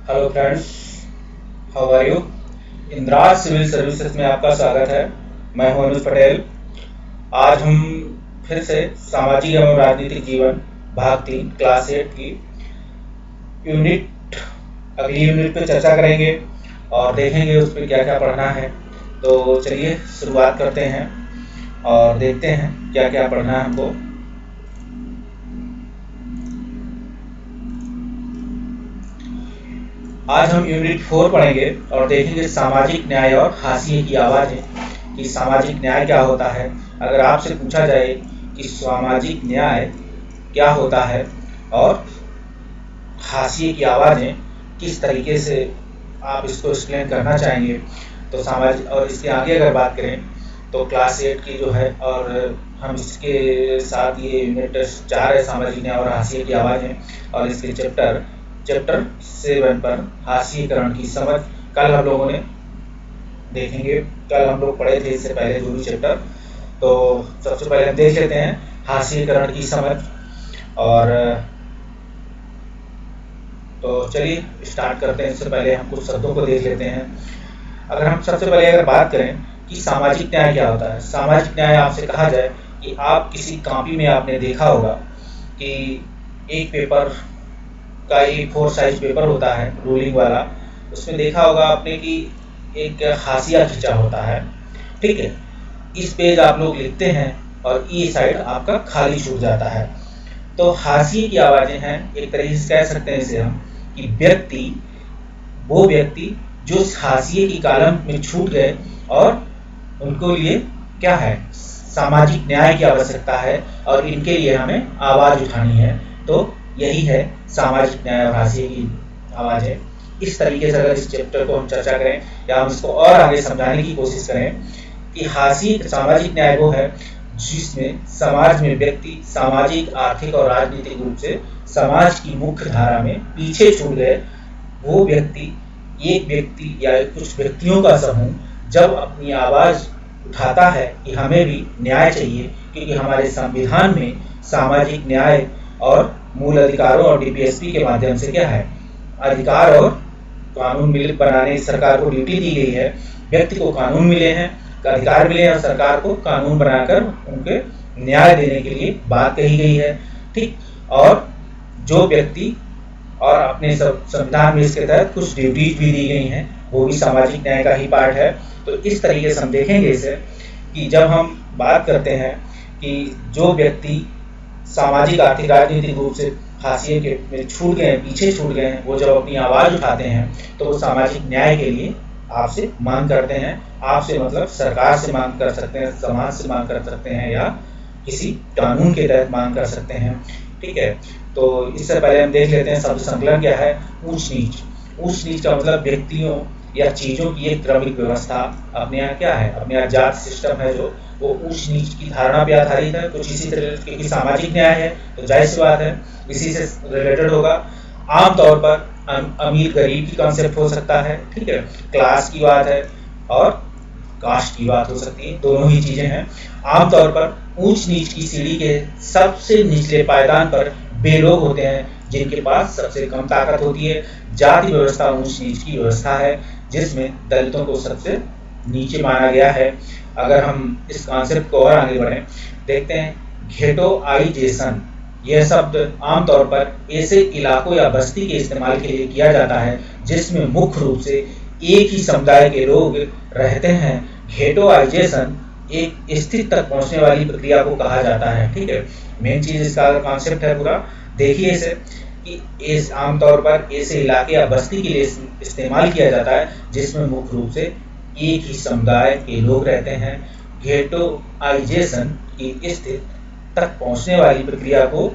Hello friends, how are you. Indraj civil services में आपका स्वागत है। मैं हूं अनुज पटेल। आज हम फिर से सामाजिक एवं राजनीतिक जीवन भाग 3 क्लास 8 की अगली यूनिट पे चर्चा करेंगे और देखेंगे उस पर क्या क्या पढ़ना है। तो चलिए शुरुआत करते हैं और देखते हैं क्या क्या पढ़ना है हमको। आज हम यूनिट 4 पढ़ेंगे और देखेंगे सामाजिक न्याय और हाशिए की आवाज़ें कि सामाजिक न्याय क्या होता है। अगर आपसे पूछा जाए कि सामाजिक न्याय क्या होता है और हाशिए की आवाज़ें किस तरीके से आप इसको एक्सप्लेन करना चाहेंगे, तो सामाजिक और इसके आगे अगर बात करें तो क्लास 8 की जो है और हम इसके साथ ये यूनिट 4 है सामाजिक न्याय और हाशिए की आवाज़ें, और इसके चैप्टर 7 पर हाशिएकरण की समझ कल हम लोगों ने देखेंगे। कल हम लोग पढ़े थे इससे पहले जो भी चैप्टर। तो सबसे पहले हम देख लेते हैं हाशिएकरण की समझ। और तो चलिए स्टार्ट करते हैं। इससे पहले हम कुछ शब्दों को देख लेते हैं। अगर सबसे पहले बात करें कि सामाजिक न्याय क्या होता है। सामाजिक न्याय आपसे कहा जाए कि आप किसी कॉपी में आपने देखा होगा कि एक पेपर का एक 4 साइज पेपर होता है रूलिंग वाला, उसमें देखा होगा आपने कि एक हाशिया खींचा होता है। ठीक है, इस पेज आप लोग लिखते हैं और ये साइड आपका खाली छूट जाता है। तो हाशिए की आवाज़ें हैं, एक तरीके से कह सकते हैं इसे हम कि वो व्यक्ति जो हाशिए की कॉलम में छूट गए और उनको लिए क्या है, सामाजिक न्याय की आवश्यकता है और इनके लिए हमें आवाज़ उठानी है। तो यही है सामाजिक न्याय और हाशिए की आवाज़ें। इस तरीके से अगर इस चैप्टर को हम चर्चा करें या हम इसको और आगे समझाने की कोशिश करें कि हाशिए सामाजिक न्याय वो है जिसमें समाज में व्यक्ति सामाजिक, आर्थिक और राजनीतिक रूप से समाज की मुख्य धारा में पीछे छूट गए वो व्यक्ति, एक व्यक्ति या कुछ व्यक्तियों का समूह जब अपनी आवाज़ उठाता है कि हमें भी न्याय चाहिए, क्योंकि हमारे संविधान में सामाजिक न्याय और मूल अधिकारों और डीपीएसपी के माध्यम से क्या है, अधिकार और कानून बनाने की सरकार को ड्यूटी दी गई है। व्यक्ति को कानून मिले हैं, अधिकार मिले हैं और सरकार को कानून बनाकर उनके न्याय देने के लिए बात कही गई है। ठीक, और जो व्यक्ति और अपने संविधान में इसके तहत कुछ ड्यूटीज भी दी गई हैं, वो भी सामाजिक न्याय का ही पार्ट है। तो इस तरीके से हम देखेंगे इसे कि जब हम बात करते हैं कि जो व्यक्ति सामाजिक, आर्थिक, राजनीतिक रूप से हाशिए के में छूट गए हैं, पीछे छूट गए हैं, वो जब अपनी आवाज़ उठाते हैं तो वो सामाजिक न्याय के लिए आपसे मांग करते हैं। आपसे मतलब सरकार से मांग कर सकते हैं, समाज से मांग कर सकते हैं या किसी कानून के तहत मांग कर सकते हैं। ठीक है, तो इससे पहले हम देख लेते हैं शब्द संकलन क्या है। ऊंच नीच। ऊंच नीच का मतलब व्यक्तियों या चीज़ों की एक क्रमिक व्यवस्था। अपने यहाँ क्या है, अपने यहाँ जात सिस्टम है जो वो ऊंच नीच की धारणा पे आधारित है। कुछ इसी तरह, क्योंकि सामाजिक न्याय है तो जाहिर सी बात है इसी से रिलेटेड होगा। आमतौर पर अमीर गरीब की कॉन्सेप्ट हो सकता है। ठीक है, क्लास की बात है और कास्ट की बात हो सकती है, दोनों ही चीजें हैं। आमतौर पर ऊंच नीच की सीढ़ी के सबसे निचले पायदान पर वे लोग होते हैं जिनके पास सबसे कम ताकत होती है। जाति व्यवस्था ऊंच नीच की व्यवस्था है जिसमें दलितों को सबसे नीचे माना गया है। अगर हम इस कॉन्सेप्ट को और आगे बढ़ें, देखते हैं घेटोआइजेशन। यह शब्द आमतौर पर ऐसे इलाकों या बस्ती के इस्तेमाल के लिए किया जाता है जिसमें मुख्य रूप से एक ही समुदाय के लोग रहते हैं। घेटोआइजेशन एक स्थिति तक पहुंचने वाली प्रक्रिया को कहा जाता है। ठीक है, मेन चीज इसका कॉन्सेप्ट है पूरा। देखिए इसे कि इस आमतौर पर ऐसे इलाके या बस्ती के लिए इस्तेमाल किया जाता है जिसमें मुख्य रूप से एक ही समुदाय के लोग रहते हैं। घेटोआइजेशन की स्थिति तक पहुंचने वाली प्रक्रिया को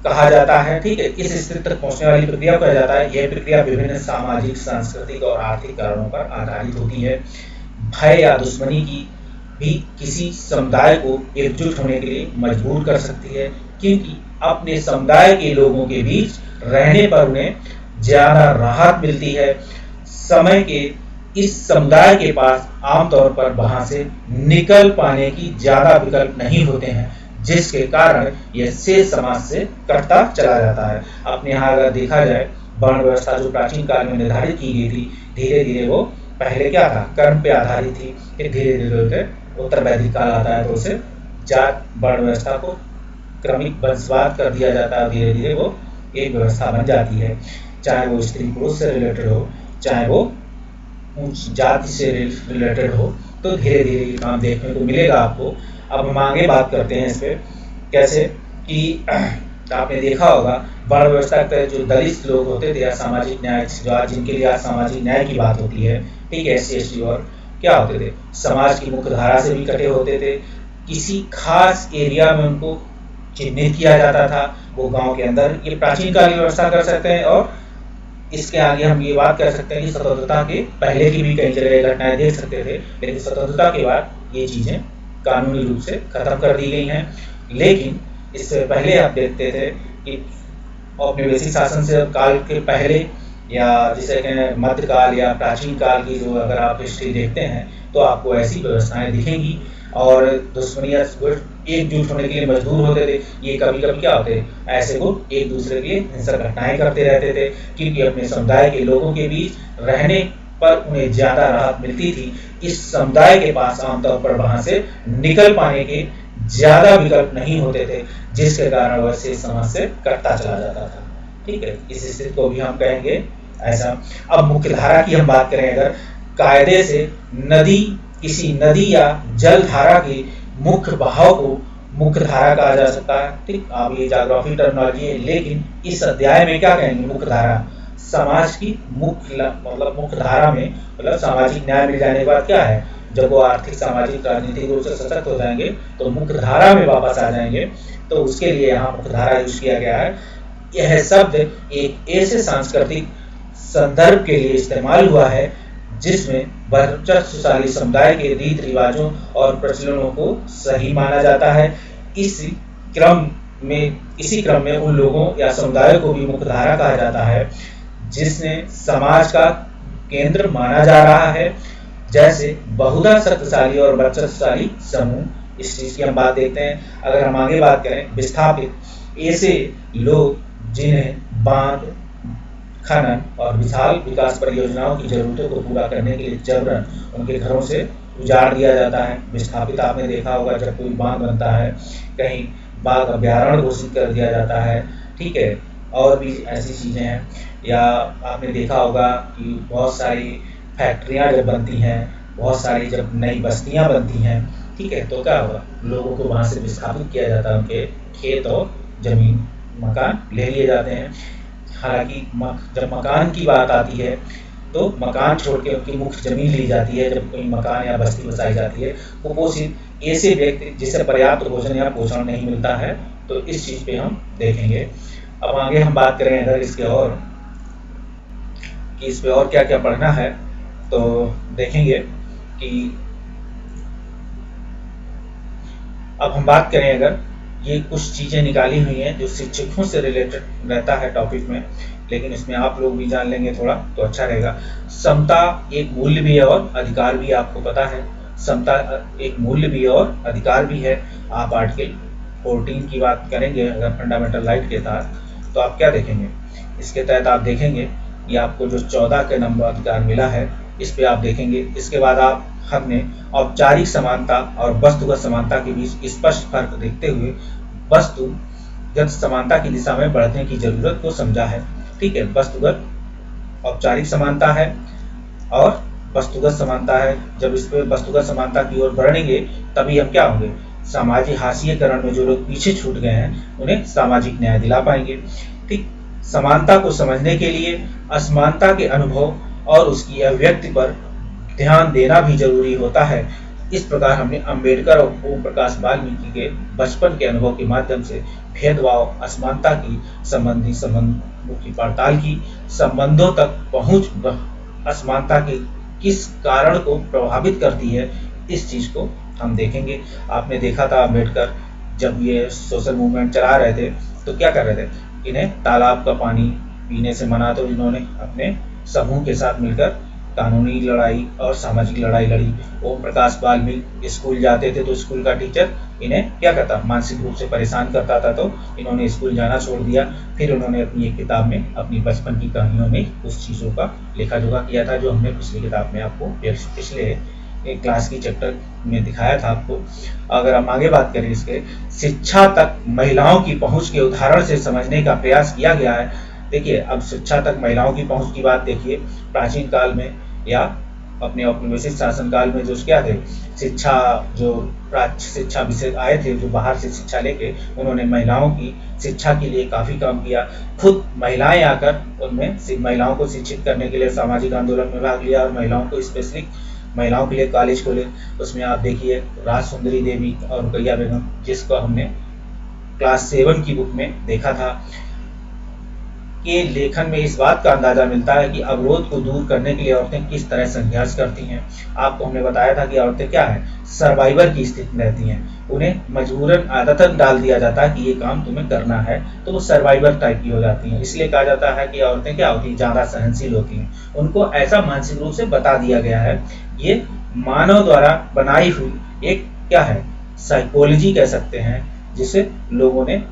कहा जाता है। ठीक है, इस स्थिति तक पहुंचने वाली प्रक्रिया को कहा जाता है। यह प्रक्रिया विभिन्न सामाजिक, सांस्कृतिक और आर्थिक कारणों पर आधारित होती है। भय या दुश्मनी की भी किसी समुदाय को एकजुट होने के लिए मजबूर कर सकती है, क्योंकि अपने समुदाय के लोगों के बीच रहने पर उन्हें ज्यादा राहत मिलती है। समय के इस समुदाय के पास आमतौर पर वहां से निकल पाने की ज्यादा विकल्प नहीं होते हैं, जिसके कारण यह शेष समाज से कटता चला जाता है। अपने यहाँ अगर देखा जाए वर्ण व्यवस्था जो प्राचीन काल में निर्धारित की गई थी, धीरे धीरे वो पहले क्या था, कर्म पे आधारित थी, फिर धीरे धीरे उत्तर वैदिक काल आता है तो उसे जात वर्ण व्यवस्था को क्रमिक वंशवाद कर दिया जाता है, धीरे धीरे वो एक व्यवस्था बन जाती है, चाहे वो स्त्री पुरुष से रिलेटेड हो, चाहे वो ऊंच जाति से रिलेटेड हो, तो धीरे धीरे ये काम देखने को मिलेगा आपको। अब हम आगे बात करते हैं इस पर, कैसे कि आपने देखा होगा वर्ण व्यवस्था के जो दलित लोग होते थे या सामाजिक न्याय, जो आज जिनके लिए आज सामाजिक न्याय की बात होती है, ठीक है, SC और क्या होते थे, समाज की मुख्य धारा से भी कटे होते थे, किसी खास एरिया में उनको चिन्हित किया जाता था, वो गांव के अंदर, ये प्राचीन काल की व्यवस्था कर सकते हैं। और इसके आगे हम ये बात कर सकते हैं कि स्वतंत्रता के पहले की भी कई जगह घटनाएं देख सकते थे, लेकिन स्वतंत्रता के बाद ये चीजें कानूनी रूप से खत्म कर दी गई हैं। लेकिन इससे पहले आप देखते थे कि औपनिवेशिक शासन से काल के पहले, या जिसे कहें मध्यकाल या प्राचीन काल की जो अगर आप हिस्ट्री देखते हैं तो आपको ऐसी व्यवस्थाएं दिखेंगी, और दुश्मनियां एकजुट होने के लिए मजबूर होते थे। ये कभी कभी क्या होते, ऐसे को एक दूसरे के लिए हिंसक घटनाएं करते रहते थे, क्योंकि अपने समुदाय के लोगों के बीच रहने पर उन्हें ज्यादा राहत मिलती थी। इस समुदाय के पास आमतौर पर वहां से निकल पाने के ज्यादा विकल्प नहीं होते थे, जिसके कारण वैसे समाज से कटता चला जाता था। ठीक है, इस स्थिति को भी हम कहेंगे ऐसा। अब मुख्य धारा की हम बात करें, अगर कायदे से किसी नदी या जल धारा के मुख्य बहाव को मुख्य धारा कहा जा सकता है। ठीक, अब ये ज्योग्राफी टर्मिनोलॉजी है, लेकिन इस अध्याय में क्या कहेंगे, मुख्य धारा समाज की मुख्य धारा में मतलब सामाजिक न्याय मिल जाने के बाद क्या है, जब वो आर्थिक सामाजिक राजनीतिक रूप से सशक्त हो जाएंगे तो मुख्य धारा में वापस आ जाएंगे, तो उसके लिए यहाँ मुख्य धारा यूज किया गया है। यह शब्द एक ऐसे सांस्कृतिक संदर्भ के लिए इस्तेमाल हुआ है जिसमें वर्चस्वशाली समुदाय के रीति रिवाजों और प्रचलनों को सही माना जाता है। इसी क्रम में उन लोगों या समुदायों को भी मुख्यधारा कहा जाता है जिसने समाज का केंद्र माना जा रहा है, जैसे बहुधा शक्तिशाली और वर्चस्वशाली समूह। इस चीज की हम बात देखते हैं। अगर हम आगे बात करें, विस्थापित, ऐसे लोग जिन्हें बांध, खनन और विशाल विकास परियोजनाओं की जरूरतों को पूरा करने के लिए जबरन उनके घरों से उजाड़ दिया जाता है। विस्थापित आपने देखा होगा, जब कोई बांध बनता है, कहीं बाघ अभ्यारण्य घोषित कर दिया जाता है, ठीक है, और भी ऐसी चीजें हैं। या आपने देखा होगा कि बहुत सारी फैक्ट्रियां जब बनती हैं, बहुत सारी जब नई बस्तियां बनती हैं, ठीक है, तो क्या होगा, लोगों को वहां से विस्थापित किया जाता है, उनके खेत और जमीन मकान ले लिए जाते हैं। हालांकि जब मकान की बात आती है तो मकान छोड़ के उनकी मुख्य जमीन ली जाती है। जब कोई मकान या बस्ती बसाई जाती है, कुपोषित ऐसे व्यक्ति जिसे पर्याप्त भोजन या पोषण नहीं मिलता है, तो इस चीज पे हम देखेंगे। अब आगे हम बात करें अगर इसके और कि इस पे और क्या क्या पढ़ना है, तो देखेंगे कि अब हम बात करें, अगर ये कुछ चीजें निकाली हुई हैं जो शिक्षकों से रिलेटेड रहता है टॉपिक में, लेकिन इसमें आप लोग भी जान लेंगे थोड़ा तो अच्छा रहेगा। समता एक मूल्य भी है और अधिकार भी, आपको पता है समता एक मूल्य भी है और अधिकार भी है। आप आर्टिकल 14 की बात करेंगे अगर फंडामेंटल राइट के तहत, तो आप क्या देखेंगे, इसके तहत आप देखेंगे कि आपको जो 14 के नंबर अधिकार मिला है, इस पे आप देखेंगे। इसके बाद आप हमने औपचारिक समानता और वस्तुगत समानता के बीच स्पष्ट फर्क देखते हुए वस्तुगत समानता की दिशा में बढ़ने की जरूरत को समझा है। ठीक है, वस्तुगत औपचारिक समानता है और वस्तुगत समानता है। जब इस पे वस्तुगत समानता की ओर बढ़ेंगे तभी हम क्या होंगे, सामाजिक हाशिएकरण में जो लोग पीछे छूट गए हैं उन्हें सामाजिक न्याय दिला पाएंगे। ठीक, समानता को समझने के लिए असमानता के अनुभव और उसकी अभिव्यक्ति पर ध्यान देना भी जरूरी होता है। इस प्रकार हमने अंबेडकर और ओम प्रकाश वाल्मीकि के बचपन के अनुभव के माध्यम से भेदभाव, असमानता की संबंधी संबंधों की पड़ताल की, संबंधों तक पहुंच असमानता के किस कारण को प्रभावित करती है, इस चीज को हम देखेंगे। आपने देखा था अंबेडकर जब ये सोशल मूवमेंट चला रहे थे तो क्या कर रहे थे, इन्हें तालाब का पानी पीने से मना तो इन्होंने अपने समूह के साथ मिलकर कानूनी लड़ाई और सामाजिक लड़ाई लड़ी। ओम प्रकाश वाल्मीकि स्कूल जाते थे तो स्कूल का टीचर इन्हें क्या करता, मानसिक रूप से परेशान करता था, तो इन्होंने स्कूल जाना छोड़ दिया। फिर उन्होंने अपनी एक किताब में अपनी बचपन की कहानियों में उस चीज़ों का लेखा जोखा किया था, जो हमने पिछली किताब में आपको पिछले एक क्लास की चैप्टर में दिखाया था आपको। अगर हम आगे बात करें इसके, शिक्षा तक महिलाओं की पहुंच के उदाहरण से समझने का प्रयास किया गया है। देखिए, अब शिक्षा तक महिलाओं की पहुंच की बात देखिए, प्राचीन काल में या अपने औपनिवेशिक शासन काल में जो क्या थे, शिक्षा जो शिक्षा विषय आए थे, जो बाहर से शिक्षा लेके उन्होंने महिलाओं की शिक्षा के लिए काफ़ी काम किया। खुद महिलाएं आकर उनमें महिलाओं को शिक्षित करने के लिए सामाजिक आंदोलन में भाग लिया और महिलाओं को स्पेशली महिलाओं के लिए कॉलेज खोले। उसमें आप देखिए राज सुंदरी देवी और रुकैया बेगम, जिसको हमने क्लास 7 की बुक में देखा था, के लेखन में इस बात का अंदाजा मिलता है कि अवरोध को दूर करने के लिए औरतें किस तरह संघर्ष करती हैं। आपको हमने बताया था कि औरतें क्या है, सर्वाइवर की स्थिति में रहती हैं। उन्हें मजबूरन आदतन डाल दिया जाता है कि ये काम तुम्हें करना है, तो वो सर्वाइवर टाइप की हो जाती हैं। इसलिए कहा जाता है कि औरतें क्या होती हैं, ज़्यादा सहनशील होती हैं। उनको ऐसा मानसिक रूप से बता दिया गया है। ये मानव द्वारा बनाई हुई एक क्या है, साइकोलॉजी कह सकते हैं, जिसे लोगों ने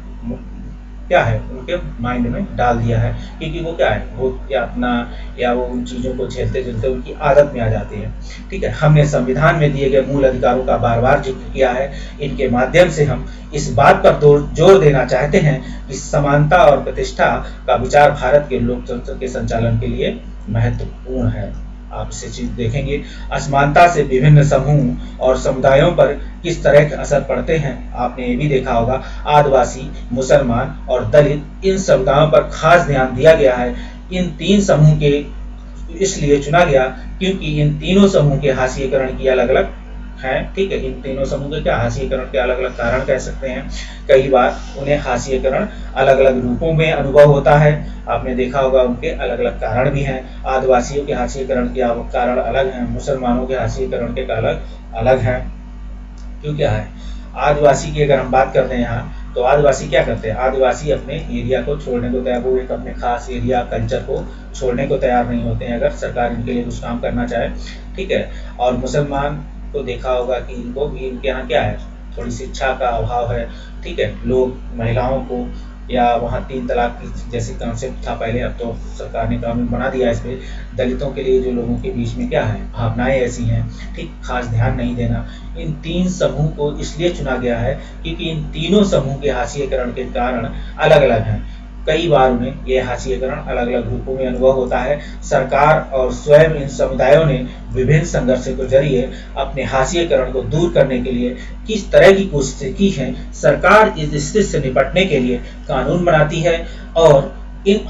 क्या है उनके माइंड में डाल दिया है, क्योंकि वो क्या है, वो या अपना या वो उन चीज़ों को झेलते झेलते उनकी आदत में आ जाती है। ठीक है, हमने संविधान में दिए गए मूल अधिकारों का बार बार जिक्र किया है। इनके माध्यम से हम इस बात पर जोर देना चाहते हैं कि समानता और प्रतिष्ठा का विचार भारत के लोकतंत्र के संचालन के लिए महत्वपूर्ण है। आप इसे चीज देखेंगे, असमानता से विभिन्न समूह और समुदायों पर किस तरह के असर पड़ते हैं। आपने ये भी देखा होगा, आदिवासी, मुसलमान और दलित, इन समुदायों पर खास ध्यान दिया गया है। इन 3 समूह के इसलिए चुना गया क्योंकि इन तीनों समूह के हाशिएकरण की अलग अलग हैं। ठीक है, इन तीनों समूह के क्या हाशिएकरण के अलग अलग कारण कह सकते हैं। कई बार उन्हें हाशिएकरण अलग अलग रूपों में अनुभव होता है। आपने देखा होगा उनके अलग अलग कारण भी हैं। आदिवासियों के हाशिएकरण के कारण अलग हैं, मुसलमानों के हाशिएकरण के अलग अलग हैं। क्यों क्या है, आदिवासी की अगर हम बात करते हैं यहाँ, तो आदिवासी क्या करते हैं, आदिवासी अपने एरिया को छोड़ने को तैयार, वो एक अपने खास एरिया कल्चर को छोड़ने को तैयार नहीं होते हैं अगर सरकार इनके लिए कुछ काम करना चाहे। ठीक है, और मुसलमान को देखा होगा कि इनको भी इनके यहाँ क्या है, थोड़ी शिक्षा का अभाव है। ठीक है, लोग महिलाओं को या वहाँ 3 तलाक की जैसे कॉन्सेप्ट था पहले, अब तो सरकार ने कानून बना दिया इस पर। दलितों के लिए जो लोगों के बीच में क्या है, भावनाएं ऐसी हैं, ठीक, खास ध्यान नहीं देना। इन 3 समूह को इसलिए चुना गया है क्योंकि इन तीनों समूह के हाशिएकरण के कारण अलग अलग हैं। कई बार उन्हें यह हाशिएकरण अलग अलग रूपों में अनुभव होता है। सरकार और स्वयं इन समुदायों ने विभिन्न संघर्षों के जरिए अपने हाशिएकरण को दूर करने के लिए किस तरह की कोशिशें की हैं। सरकार इस स्थिति से निपटने के लिए कानून बनाती है और इन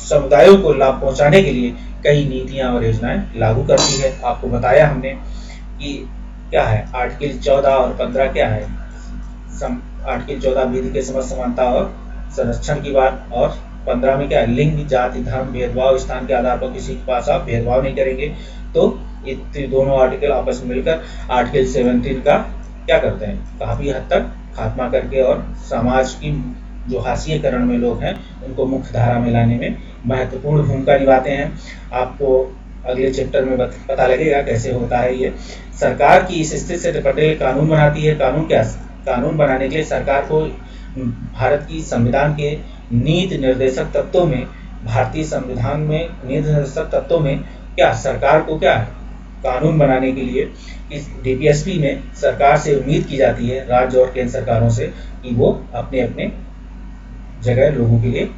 समुदायों को लाभ पहुंचाने के लिए कई नीतियां और योजनाएं लागू करती है। आपको बताया हमने कि क्या है, आर्टिकल 14 और 15 क्या है, आर्टिकल 14 विधि के समझ समानता और संरक्षण की बात, और 15 में क्या है, लिंग, जाति, धर्म, भेदभाव, स्थान के आधार पर किसी के पास आप भेदभाव नहीं करेंगे। तो ये दोनों आर्टिकल आपस में मिलकर आर्टिकल 17 का क्या करते हैं, काफी हद तक खात्मा करके और समाज की जो हाशिएकरण में लोग हैं उनको मुख्य धारा में लाने में महत्वपूर्ण भूमिका निभाते हैं। आपको अगले चैप्टर में पता लगेगा कैसे होता है ये। सरकार की इस स्थिति से निपटने के लिए कानून बनाती है। कानून क्या, कानून बनाने के लिए सरकार को भारत की संविधान के नीति निर्देशक तत्वों में, भारतीय संविधान में नीति निर्देशक तत्वों में क्या सरकार को क्या है, कानून बनाने के लिए इस डीपीएसपी में सरकार से उम्मीद की जाती है, राज्य और केंद्र सरकारों से, कि वो अपने अपने जगह लोगों के लिए,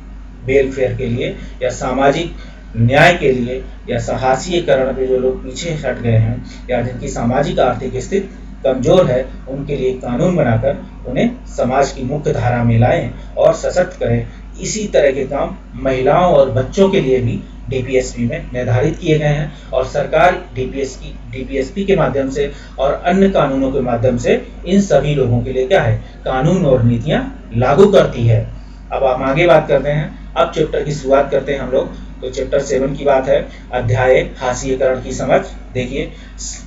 वेलफेयर के लिए या सामाजिक न्याय के लिए या हाशिएकरण में जो लोग पीछे हट गए हैं या जिनकी सामाजिक आर्थिक स्थिति कमजोर है, उनके लिए कानून बनाकर उन्हें समाज की मुख्य धारा में लाएं और सशक्त करें। इसी तरह के काम महिलाओं और बच्चों के लिए भी डीपीएसपी में निर्धारित किए गए हैं और सरकार डीपीएसपी के माध्यम से और अन्य कानूनों के माध्यम से इन सभी लोगों के लिए क्या है, कानून और नीतियां लागू करती है। अब हम आगे बात करते हैं, अब चैप्टर की शुरुआत करते हैं हम लोग। तो चैप्टर 7 की बात है, अध्याय हाशिएकरण की समझ। देखिए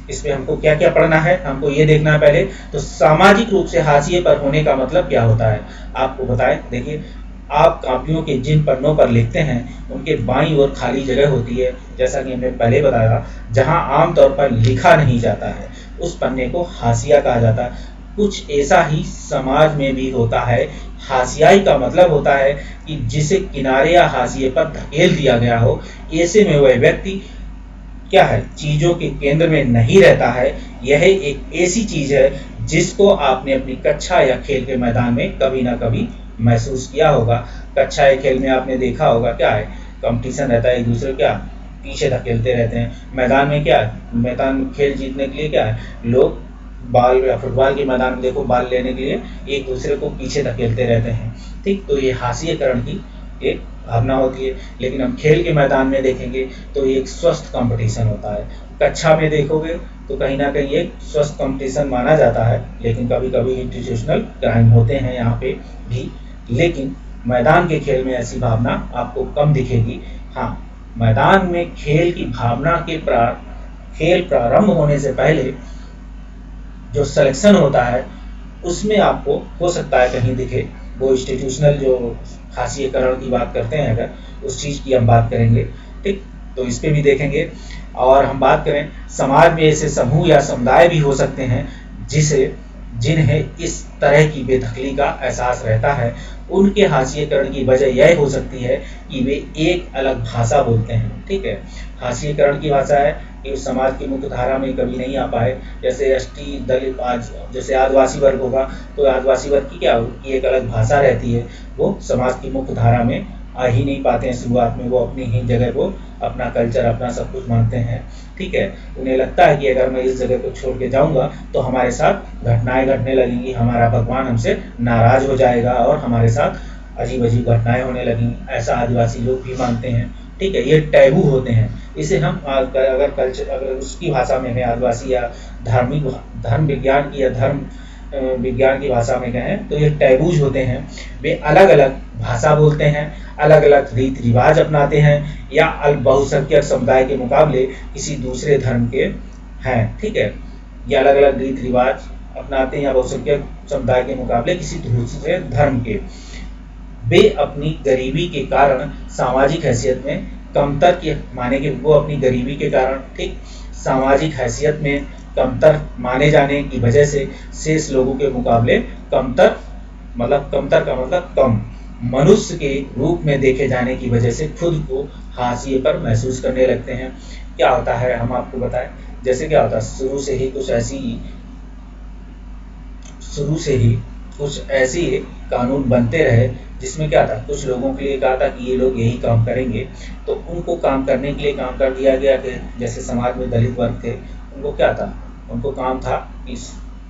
इसमें हमको क्या क्या पढ़ना है, हमको ये देखना है पहले तो सामाजिक रूप से हाशिए पर होने का मतलब क्या होता है। आपको बताएं, देखिए आप कापियों के जिन पन्नों पर लिखते हैं उनके बाईं ओर खाली जगह होती है, जैसा कि हमने पहले बताया, जहां आमतौर पर लिखा नहीं जाता है, उस पन्ने को हाशिया कहा जाता है। कुछ ऐसा ही समाज में भी होता है। हाशियाई का मतलब होता है कि जिसे किनारे या हाशिए पर धकेल दिया गया हो। ऐसे में वह व्यक्ति क्या है, चीजों के केंद्र में नहीं रहता है। यह एक ऐसी चीज है जिसको आपने अपनी कक्षा या खेल के मैदान में कभी ना कभी महसूस किया होगा। कक्षा या खेल में आपने देखा होगा क्या है, कंपटीशन रहता है, एक दूसरे क्या पीछे धकेलते रहते हैं। मैदान में क्या है, मैदान में खेल जीतने के लिए क्या है, लोग बॉल या फुटबॉल के मैदान में देखो बॉल लेने के लिए एक दूसरे को पीछे धकेलते रहते हैं। ठीक, तो ये हाशिएकरण की एक भावना होती है। लेकिन हम खेल के मैदान में देखेंगे तो ये एक स्वस्थ कंपटीशन होता है। कक्षा में देखोगे तो कहीं ना कहीं एक स्वस्थ कंपटीशन माना जाता है, लेकिन कभी कभी इंस्टीट्यूशनल क्राइम होते हैं यहाँ पे भी। लेकिन मैदान के खेल में ऐसी भावना आपको कम दिखेगी। हाँ, मैदान में खेल की भावना के खेल प्रारंभ होने से पहले जो सिलेक्शन होता है उसमें आपको हो सकता है कहीं दिखे। वो इंस्टीट्यूशनल जो हाशिएकरण की बात करते हैं, अगर उस चीज़ की हम बात करेंगे, ठीक, तो इस पे भी देखेंगे। और हम बात करें समाज में ऐसे समूह या समुदाय भी हो सकते हैं जिन्हें इस तरह की बेदखली का एहसास रहता है। उनके हाशिएकरण की वजह यह हो सकती है कि वे एक अलग भाषा बोलते हैं। ठीक है, हाशिएकरण की भाषा है कि समाज की मुख्य धारा में कभी नहीं आ पाए। जैसे एसटी, दलित, आज जैसे आदिवासी वर्ग होगा तो आदिवासी वर्ग की क्या उनकी एक अलग भाषा रहती है, वो समाज की मुख्य धारा में आ ही नहीं पाते हैं। शुरुआत में वो अपनी ही जगह को अपना कल्चर, अपना सब कुछ मानते हैं। ठीक है, उन्हें लगता है कि अगर मैं इस जगह को छोड़ के जाऊंगा तो हमारे साथ घटनाएं घटने लगेंगी, हमारा भगवान हमसे नाराज हो जाएगा और हमारे साथ अजीब अजीब घटनाएं होने लगेंगी। ऐसा आदिवासी लोग भी मानते हैं। ठीक है, ये टैबू होते हैं। इसे हम अगर कल्चर, अगर उसकी भाषा में है आदिवासी या धर्म विज्ञान की या धर्म विज्ञान की भाषा में कहें तो ये टैबूज होते हैं। वे अलग अलग भाषा बोलते हैं, अलग अलग रीति रिवाज अपनाते हैं या बहुसंख्यक समुदाय के मुकाबले किसी दूसरे धर्म के हैं। ठीक है, ये अलग अलग रीति रिवाज अपनाते हैं या बहुसंख्यक समुदाय के मुकाबले किसी दूसरे धर्म के। वे अपनी गरीबी के कारण सामाजिक हैसियत में कमतर के माने के, वो अपनी गरीबी के कारण, ठीक, सामाजिक हैसियत में कमतर माने जाने की वजह से शेष लोगों के मुकाबले कमतर, मतलब कमतर का मतलब कम, मनुष्य के रूप में देखे जाने की वजह से खुद को हाशिए पर महसूस करने लगते हैं। क्या होता है हम आपको बताएं, जैसे क्या होता है, शुरू से ही कुछ ऐसी कानून बनते रहे जिसमें क्या था, कुछ लोगों के लिए कहा था कि ये लोग यही काम करेंगे, तो उनको काम करने के लिए काम कर दिया गया कि जैसे समाज में दलित वर्ग थे, उनको क्या था, उनको काम था कि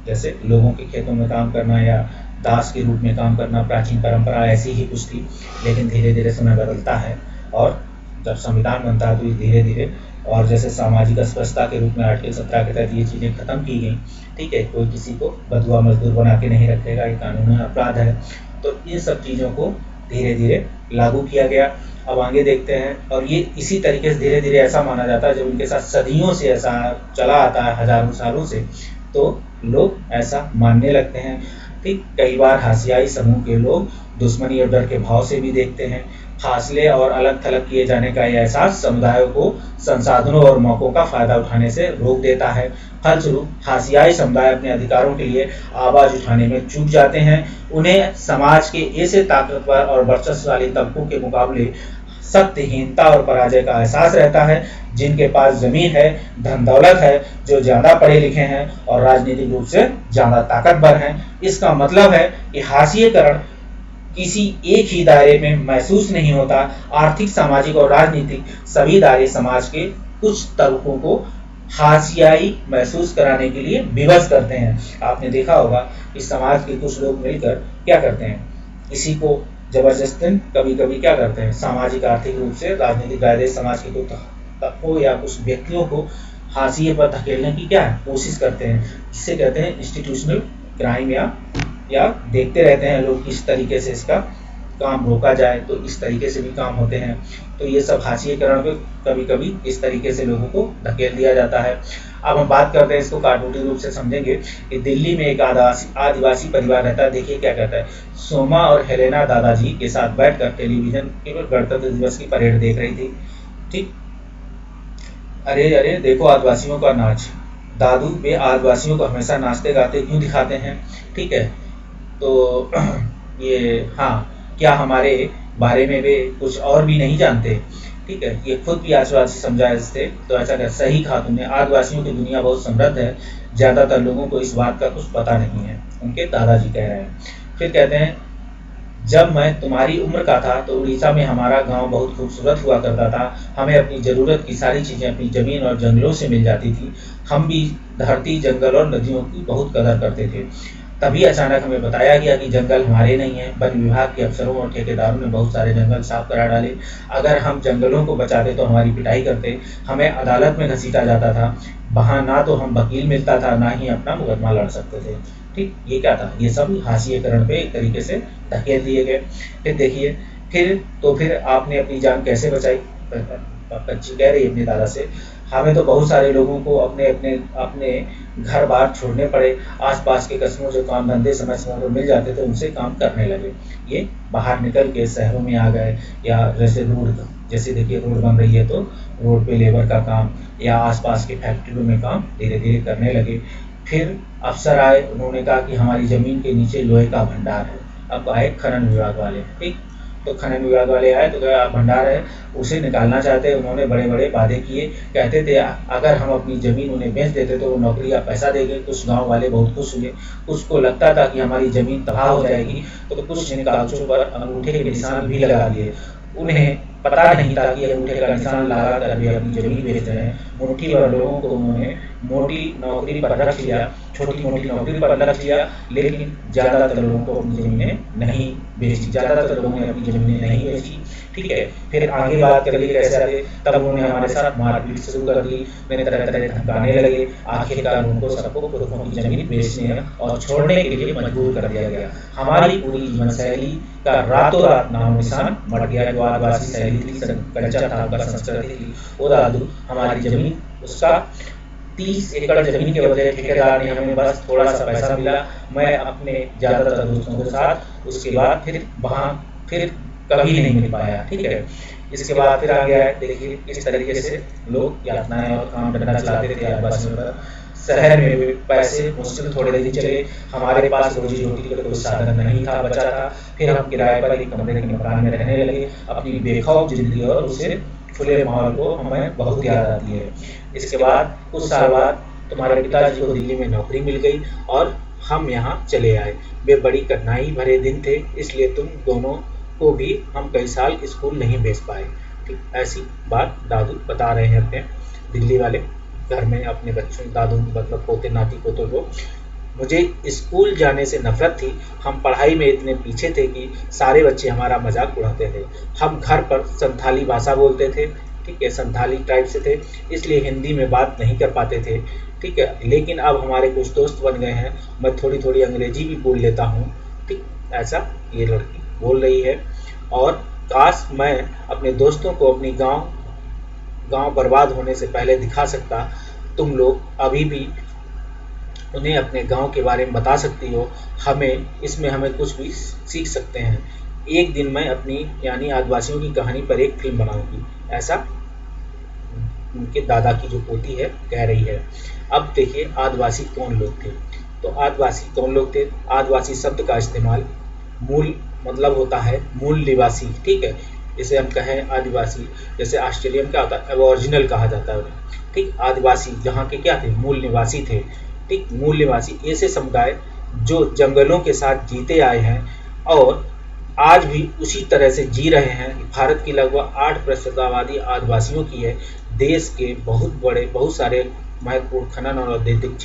जैसे लोगों के खेतों में काम करना या दास के रूप में काम करना। प्राचीन परंपरा ऐसी ही कुछ थी, लेकिन धीरे धीरे समय बदलता है और जब संविधान बनता है तो धीरे धीरे, और जैसे सामाजिक अस्पृश्यता के रूप में आर्टिकल 17 के तहत ये चीज़ें खत्म की गई। ठीक है, कोई किसी को बदुआ मजदूर बना के नहीं रखेगा, ये कानूनी अपराध है। तो इन सब चीज़ों को धीरे धीरे लागू किया गया। अब आगे देखते हैं, और ये इसी तरीके से धीरे धीरे ऐसा माना जाता है, जब उनके साथ सदियों से ऐसा चला आता है, हजारों सालों से, तो लोग ऐसा मानने लगते हैं। ठीक, कई बार हाशियाई समूह के लोग दुश्मनी और डर के भाव से भी देखते हैं। फासले और अलग थलग किए जाने का यह एहसास समुदायों को संसाधनों और मौकों का फायदा उठाने से रोक देता है। फलस्वरूप हाशियाई समुदाय अपने अधिकारों के लिए आवाज उठाने में चूक जाते हैं। उन्हें समाज के ऐसे ताकतवर और वर्चस्वशाली तबकों के मुकाबले सत्यहीनता और पराजय का एहसास रहता है, जिनके पास जमीन है, धन दौलत है, जो ज्यादा पढ़े लिखे हैं और राजनीतिक रूप से ज्यादा ताकतवर हैं। इसका मतलब है कि हाशिएकरण किसी एक ही दायरे में महसूस नहीं होता। आर्थिक, सामाजिक और राजनीतिक सभी दायरे समाज के कुछ तबकों को हाशियाई महसूस कराने के लिए विवश करते हैं। आपने देखा होगा कि समाज के कुछ लोग मिलकर क्या करते हैं, किसी को जबरदस्ती कभी कभी क्या करते हैं, सामाजिक आर्थिक रूप से राजनीतिक दायरे समाज के कुछ तबकों या कुछ व्यक्तियों को हाशिए पर धकेलने की क्या है कोशिश करते हैं, जिसे कहते हैं इंस्टीट्यूशनल क्राइम, या देखते रहते हैं लोग किस तरीके से इसका काम रोका जाए, तो इस तरीके से भी काम होते हैं। तो ये सब हाशिएकरण पे कभी कभी इस तरीके से लोगों को धकेल दिया जाता है। अब हम बात करते हैं, इसको कार्टूनी रूप से समझेंगे कि दिल्ली में एक आदिवासी परिवार रहता है। देखिए क्या कहता है, सोमा और हेलेना दादाजी के साथ बैठकर टेलीविजन केवल गणतंत्र दिवस की परेड देख रही थी। ठीक, अरे अरे देखो आदिवासियों का नाच, दादू वे आदिवासियों को हमेशा नाचते गाते क्यों दिखाते हैं। ठीक है, तो ये हाँ, क्या हमारे बारे में वे कुछ और भी नहीं जानते। ठीक है, ये खुद भी आदिवासी समझाए थे। तो ऐसा कर सही कहा तुमने, आदिवासियों की दुनिया बहुत समृद्ध है, ज़्यादातर लोगों को इस बात का कुछ पता नहीं है, उनके दादाजी कह रहे हैं। फिर कहते हैं, जब मैं तुम्हारी उम्र का था तो उड़ीसा में हमारा गांव बहुत खूबसूरत हुआ करता था। हमें अपनी ज़रूरत की सारी चीज़ें अपनी ज़मीन और जंगलों से मिल जाती थी। हम भी धरती, जंगल और नदियों की बहुत कदर करते थे। तभी अचानक हमें बताया गया कि जंगल हमारे नहीं है। वन विभाग के अफसरों और ठेकेदारों ने बहुत सारे जंगल साफ करा डाले। अगर हम जंगलों को बचाते तो हमारी पिटाई करते, हमें अदालत में घसीटा जाता था। वहाँ ना तो हम वकील मिलता था, ना ही अपना मुकदमा लड़ सकते थे। ठीक, ये क्या था, ये सब हाशिएकरण पे एक तरीके से धकेल दिए गए। फिर देखिए, फिर आपने अपनी जान कैसे बचाई। बच्ची कह रही है अपने दादा से, हमें तो बहुत सारे लोगों को अपने अपने अपने घर बार छोड़ने पड़े। आसपास के कस्बों जो काम धंधे समय समय पर मिल जाते थे उनसे काम करने लगे। ये बाहर निकल के शहरों में आ गए, या जैसे रोड, जैसे देखिए रोड बन रही है तो रोड पे लेबर का काम या आसपास के फैक्ट्रियों में काम धीरे धीरे करने लगे। फिर अफसर आए, उन्होंने कहा कि हमारी जमीन के नीचे लोहे का भंडार है। अब आए खनन विभाग वाले। ठीक, तो खनन विभाग वाले आए तो क्या भंडार है उसे निकालना चाहते। उन्होंने बड़े बड़े वादे किए, कहते थे अगर हम अपनी ज़मीन उन्हें बेच देते तो वो नौकरी या पैसा देंगे। कुछ गांव वाले बहुत खुश हुए, कुछ को लगता था कि हमारी ज़मीन तबाह हो जाएगी, तो कुछ ने कागजों पर अंगूठे के निशान भी लगा दिए। उन्हें पता नहीं था कि अंगूठे का निशान लगा कर भी अपनी ज़मीन बेच रहे हैं। मुट्ठी भर लोगों को उन्होंने मोटी नौकरी पर रख लिया, छोटी मोटी नौकरी पर रख लिया, लेकिन ज़्यादातर लोगों को अपनी ज़मीनें नहीं बेची, ज़्यादातर लोगों ने अपनी ज़मीनें नहीं बेची। ठीक है, फिर आगे बात करिए कैसे आगे, तब उन्होंने हमारे साथ मारपीट शुरू कर दी, मैंने तरह तरह धमकाने लगे। आखिरकार उनको सबको पुरखों की ज़मीन बेचने और छोड़ने के लिए मजबूर कर दिया गया। हमारी पूरी जीवन शैली का रातों रात नाम निशान मट गया। जो आदिवासी शैली थी, कल्चर था, उनका संस्कृति थी, वो दादू हमारी ज़मीन, उसका 30 एकड़ जमीन के बदले ठेकेदार ने हमें बस थोड़ा सा पैसा मिला। मैं अपने ज़्यादातर दोस्तों के साथ उसके बाद फिर कभी नहीं मिल पाया। ठीक है, इसके बाद फिर आ गया है, देखिए इस तरीके से लोग यातनाएं और काम धंधा चलाते थे आदिवासियों पर। शहर में भी पैसे मुश्किल थोड़े दिन चले, हमारे पास रोजी रोटी का कोई साधन नहीं था, बचा था। फिर हम किराए पर एक कमरे के मकान में रहने लगे। अपनी बेखौफ जिंदगी और उसे खुले माहौल को हमें बहुत याद आती है। इसके बाद कुछ साल बाद तुम्हारे पिताजी को दिल्ली में नौकरी मिल गई और हम यहाँ चले आए। वे बड़ी कठिनाई भरे दिन थे, इसलिए तुम दोनों को भी हम कई साल स्कूल नहीं भेज पाए। ठीक, ऐसी बात दादू बता रहे हैं अपने दिल्ली वाले घर में अपने बच्चों, दादू मतलब पोते नाती पोतों को। मुझे स्कूल जाने से नफरत थी। हम पढ़ाई में इतने पीछे थे कि सारे बच्चे हमारा मजाक उड़ाते थे। हम घर पर संथाली भाषा बोलते थे, ठीक है, संथाली टाइप से थे, इसलिए हिंदी में बात नहीं कर पाते थे। ठीक है, लेकिन अब हमारे कुछ दोस्त बन गए हैं, मैं थोड़ी थोड़ी अंग्रेजी भी बोल लेता हूँ। ठीक, ऐसा ये लड़की बोल रही है। और काश मैं अपने दोस्तों को अपनी गांव बर्बाद होने से पहले दिखा सकता। तुम लोग अभी भी उन्हें अपने गांव के बारे में बता सकती हो। हमें कुछ भी सीख सकते हैं। एक दिन मैं अपनी यानी आदिवासियों की कहानी पर एक फिल्म बनाऊंगी, ऐसा उनके दादा की जो पोती है कह रही है। अब देखिए आदिवासी कौन लोग थे। तो आदिवासी कौन लोग थे, आदिवासी शब्द का इस्तेमाल मूल मतलब होता है मूल निवासी। ठीक है, जैसे हम कहें आदिवासी, जैसे ऑस्ट्रेलिया में क्या होता है एबॉरिजिनल कहा जाता है उन्हें। ठीक, आदिवासी यहाँ के क्या थे, मूल निवासी थे। ठीक, मूल निवासी ऐसे समुदाय जो जंगलों के साथ जीते आए हैं और आज भी उसी तरह से जी रहे हैं। भारत की लगभग 8% आबादी आदिवासियों की है। देश के बहुत सारे महत्वपूर्ण खनन और औद्योगिक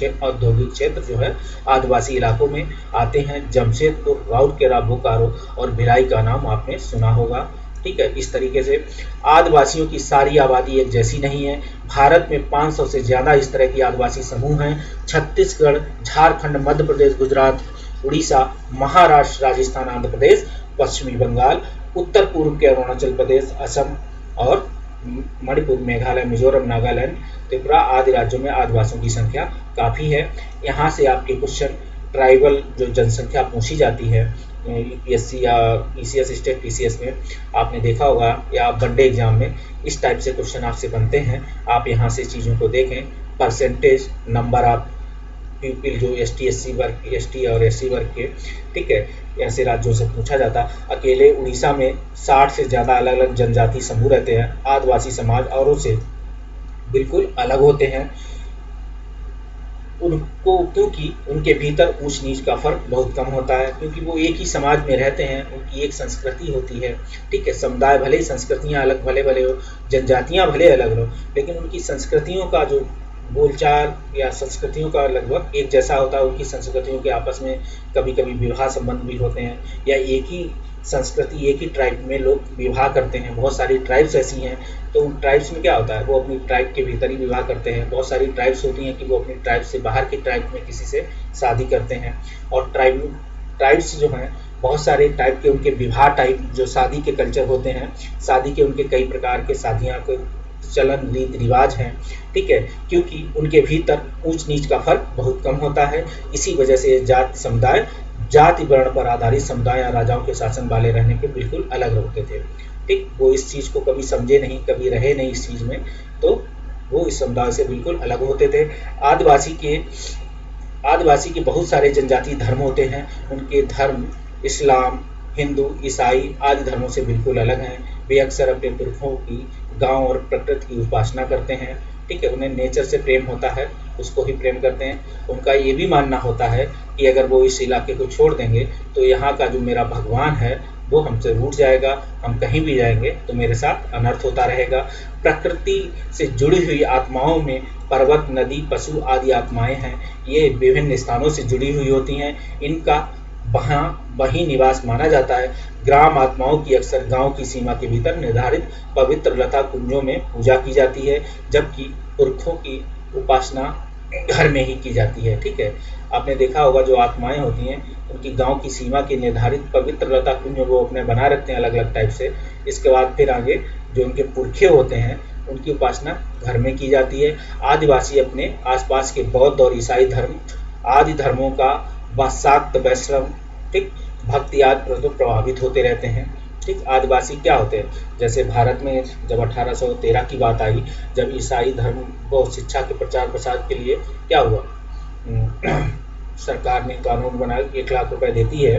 क्षेत्र जो है आदिवासी इलाकों में आते हैं। जमशेदपुर, राउरकेला, बोकारो और भिलाई का नाम आपने सुना होगा। ठीक है, इस तरीके से आदिवासियों की सारी आबादी एक जैसी नहीं है। भारत में 500 से ज़्यादा इस तरह की आदिवासी समूह हैं। छत्तीसगढ़, झारखंड, मध्य प्रदेश, गुजरात, उड़ीसा, महाराष्ट्र, राजस्थान, आंध्र प्रदेश, पश्चिमी बंगाल, उत्तर पूर्व के अरुणाचल प्रदेश, असम और मणिपुर, मेघालय, मिजोरम, नागालैंड, त्रिपुरा आदि राज्यों में आदिवासियों की संख्या काफ़ी है। यहाँ से आपके क्वेश्चन ट्राइबल जो जनसंख्या पूछी जाती है यूपीएससी या ईसीएस स्टेट पीसीएस में आपने देखा होगा, या वनडे एग्जाम में इस टाइप से क्वेश्चन आपसे बनते हैं। आप यहाँ से चीज़ों को देखें, परसेंटेज, नंबर ऑफ पीपल जो एसटी एससी वर्ग, एसटी और एससी वर्ग के, ठीक है, ऐसे राज्यों से पूछा जाता। अकेले उड़ीसा में 60 से ज़्यादा अलग अलग जनजाति समूह रहते हैं। आदिवासी समाज औरों से बिल्कुल अलग होते हैं, उनको क्योंकि उनके भीतर ऊंच नीच का फर्क बहुत कम होता है, क्योंकि वो एक ही समाज में रहते हैं, उनकी एक संस्कृति होती है, ठीक है। समुदाय भले ही संस्कृतियाँ अलग भले भले हो, जनजातियाँ भले अलग हो, लेकिन उनकी संस्कृतियों का जो बोलचाल या संस्कृतियों का लगभग एक जैसा होता है। उनकी संस्कृतियों के आपस में कभी कभी विवाह संबंध भी होते हैं, या एक ही संस्कृति एक ही ट्राइब में लोग विवाह करते हैं। बहुत सारी ट्राइब्स ऐसी हैं, तो उन ट्राइब्स में क्या होता है, वो अपनी ट्राइब के भीतर ही विवाह करते हैं। बहुत सारी ट्राइब्स होती हैं कि वो अपनी ट्राइब से बाहर की ट्राइब में किसी से शादी करते हैं। और ट्राइब्स जो हैं, बहुत सारे टाइप के उनके विवाह टाइप जो शादी के कल्चर होते हैं, शादी के उनके कई प्रकार के शादियाँ के चलन रीति रिवाज हैं, ठीक है, क्योंकि उनके भीतर ऊंच नीच का फर्क बहुत कम होता है। इसी वजह से जाति समुदाय, जाति वर्ण पर आधारित समुदाय या राजाओं के शासन वाले रहने के बिल्कुल अलग होते थे, ठीक। वो इस चीज़ को कभी समझे नहीं, कभी रहे नहीं इस चीज़ में, तो वो इस समुदाय से बिल्कुल अलग होते थे। आदिवासी के बहुत सारे जनजातीय धर्म होते हैं। उनके धर्म इस्लाम, हिंदू, ईसाई आदि धर्मों से बिल्कुल अलग हैं। वे अक्सर अपने पुरखों की, गांव और प्रकृति की उपासना करते हैं, ठीक है। उन्हें नेचर से प्रेम होता है, उसको ही प्रेम करते हैं। उनका ये भी मानना होता है कि अगर वो इस इलाके को छोड़ देंगे तो यहाँ का जो मेरा भगवान है वो हमसे रूठ जाएगा, हम कहीं भी जाएंगे तो मेरे साथ अनर्थ होता रहेगा। प्रकृति से जुड़ी हुई आत्माओं में पर्वत, नदी, पशु आदि आत्माएं हैं। ये विभिन्न स्थानों से जुड़ी हुई होती हैं, इनका वहीं निवास माना जाता है। ग्राम आत्माओं की अक्सर गांव की सीमा के भीतर निर्धारित पवित्र लता कुंजों में पूजा की जाती है, जबकि पुरखों की उपासना घर में ही की जाती है, ठीक है। आपने देखा होगा जो आत्माएं होती हैं उनकी गांव की सीमा के निर्धारित पवित्र लता कुंज वो अपने बना रखते हैं अलग अलग टाइप से। इसके बाद फिर आगे जो उनके पुरखे होते हैं उनकी उपासना घर में की जाती है। आदिवासी अपने आसपास के बौद्ध और ईसाई धर्म आदि धर्मों का शाक्त, वैष्णव, ठीक, भक्ति आदि पर प्रभावित होते रहते हैं, ठीक। आदिवासी क्या होते हैं, जैसे भारत में जब 1813 की बात आई, जब ईसाई धर्म को शिक्षा के प्रचार प्रसार के लिए क्या हुआ, सरकार ने कानून बनाया 1 लाख रुपए देती है,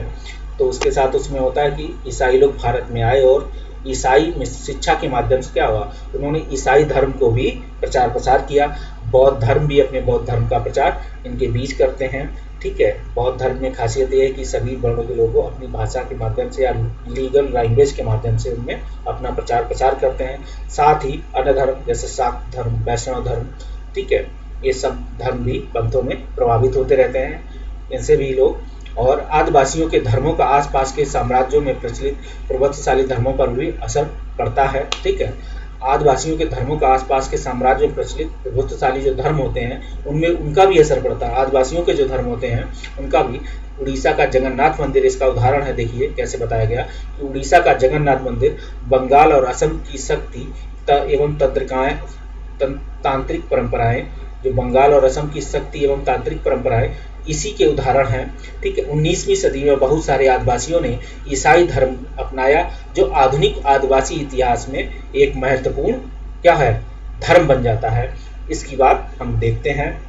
तो उसके साथ उसमें होता है कि ईसाई लोग भारत में आए और ईसाई में शिक्षा के माध्यम से क्या हुआ, उन्होंने ईसाई धर्म को भी प्रचार प्रसार किया। बौद्ध धर्म भी अपने बौद्ध धर्म का प्रचार इनके बीच करते हैं, ठीक है। बौद्ध धर्म में खासियत ये है कि सभी वर्णों के लोगों अपनी भाषा के माध्यम से या लीगल लैंग्वेज के माध्यम से उनमें अपना प्रचार प्रसार करते हैं। साथ ही अन्य धर्म जैसे शाक्त धर्म, वैष्णव धर्म, ठीक है, ये सब धर्म भी पंथों में प्रभावित होते रहते हैं, इनसे भी लोग। और आदिवासियों के धर्मों का आसपास के साम्राज्यों में प्रचलित प्रभुत्वशाली धर्मों पर भी असर पड़ता है, ठीक है। आदिवासियों के धर्मों का आसपास के साम्राज्य में प्रचलित प्रभुत्वशाली जो धर्म होते हैं उनमें उनका भी असर पड़ता है। आदिवासियों के जो धर्म होते हैं उनका भी। उड़ीसा का जगन्नाथ मंदिर इसका उदाहरण है। देखिए कैसे बताया गया कि उड़ीसा का जगन्नाथ मंदिर बंगाल और असम की शक्ति एवं तंत्रिकाएं, तांत्रिक परंपराएं, जो बंगाल और असम की शक्ति एवं तांत्रिक परंपराएं इसी के उदाहरण हैं, ठीक है। 19वीं सदी में बहुत सारे आदिवासियों ने ईसाई धर्म अपनाया, जो आधुनिक आदिवासी इतिहास में एक महत्वपूर्ण क्या है, धर्म बन जाता है। इसकी बात हम देखते हैं।